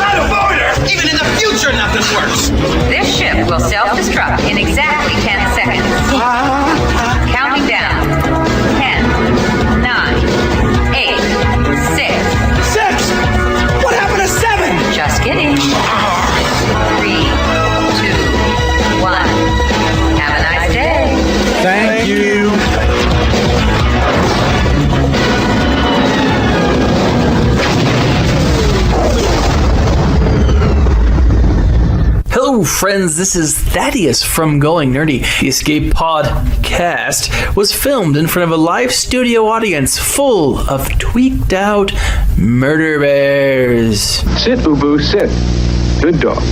Out of order! Even in the future, nothing works. This ship will self-destruct in exactly 10 seconds. Counting down. 10, 9, 8, 6. What happened to 7? Just kidding. 3, 2, 1. Have a nice day. Thank you. Hello, friends. This is Thaddeus from Going Nerdy. The Escape Podcast was filmed in front of a live studio audience full of tweaked out murder bears. Sit, Boo Boo, sit. Good dog.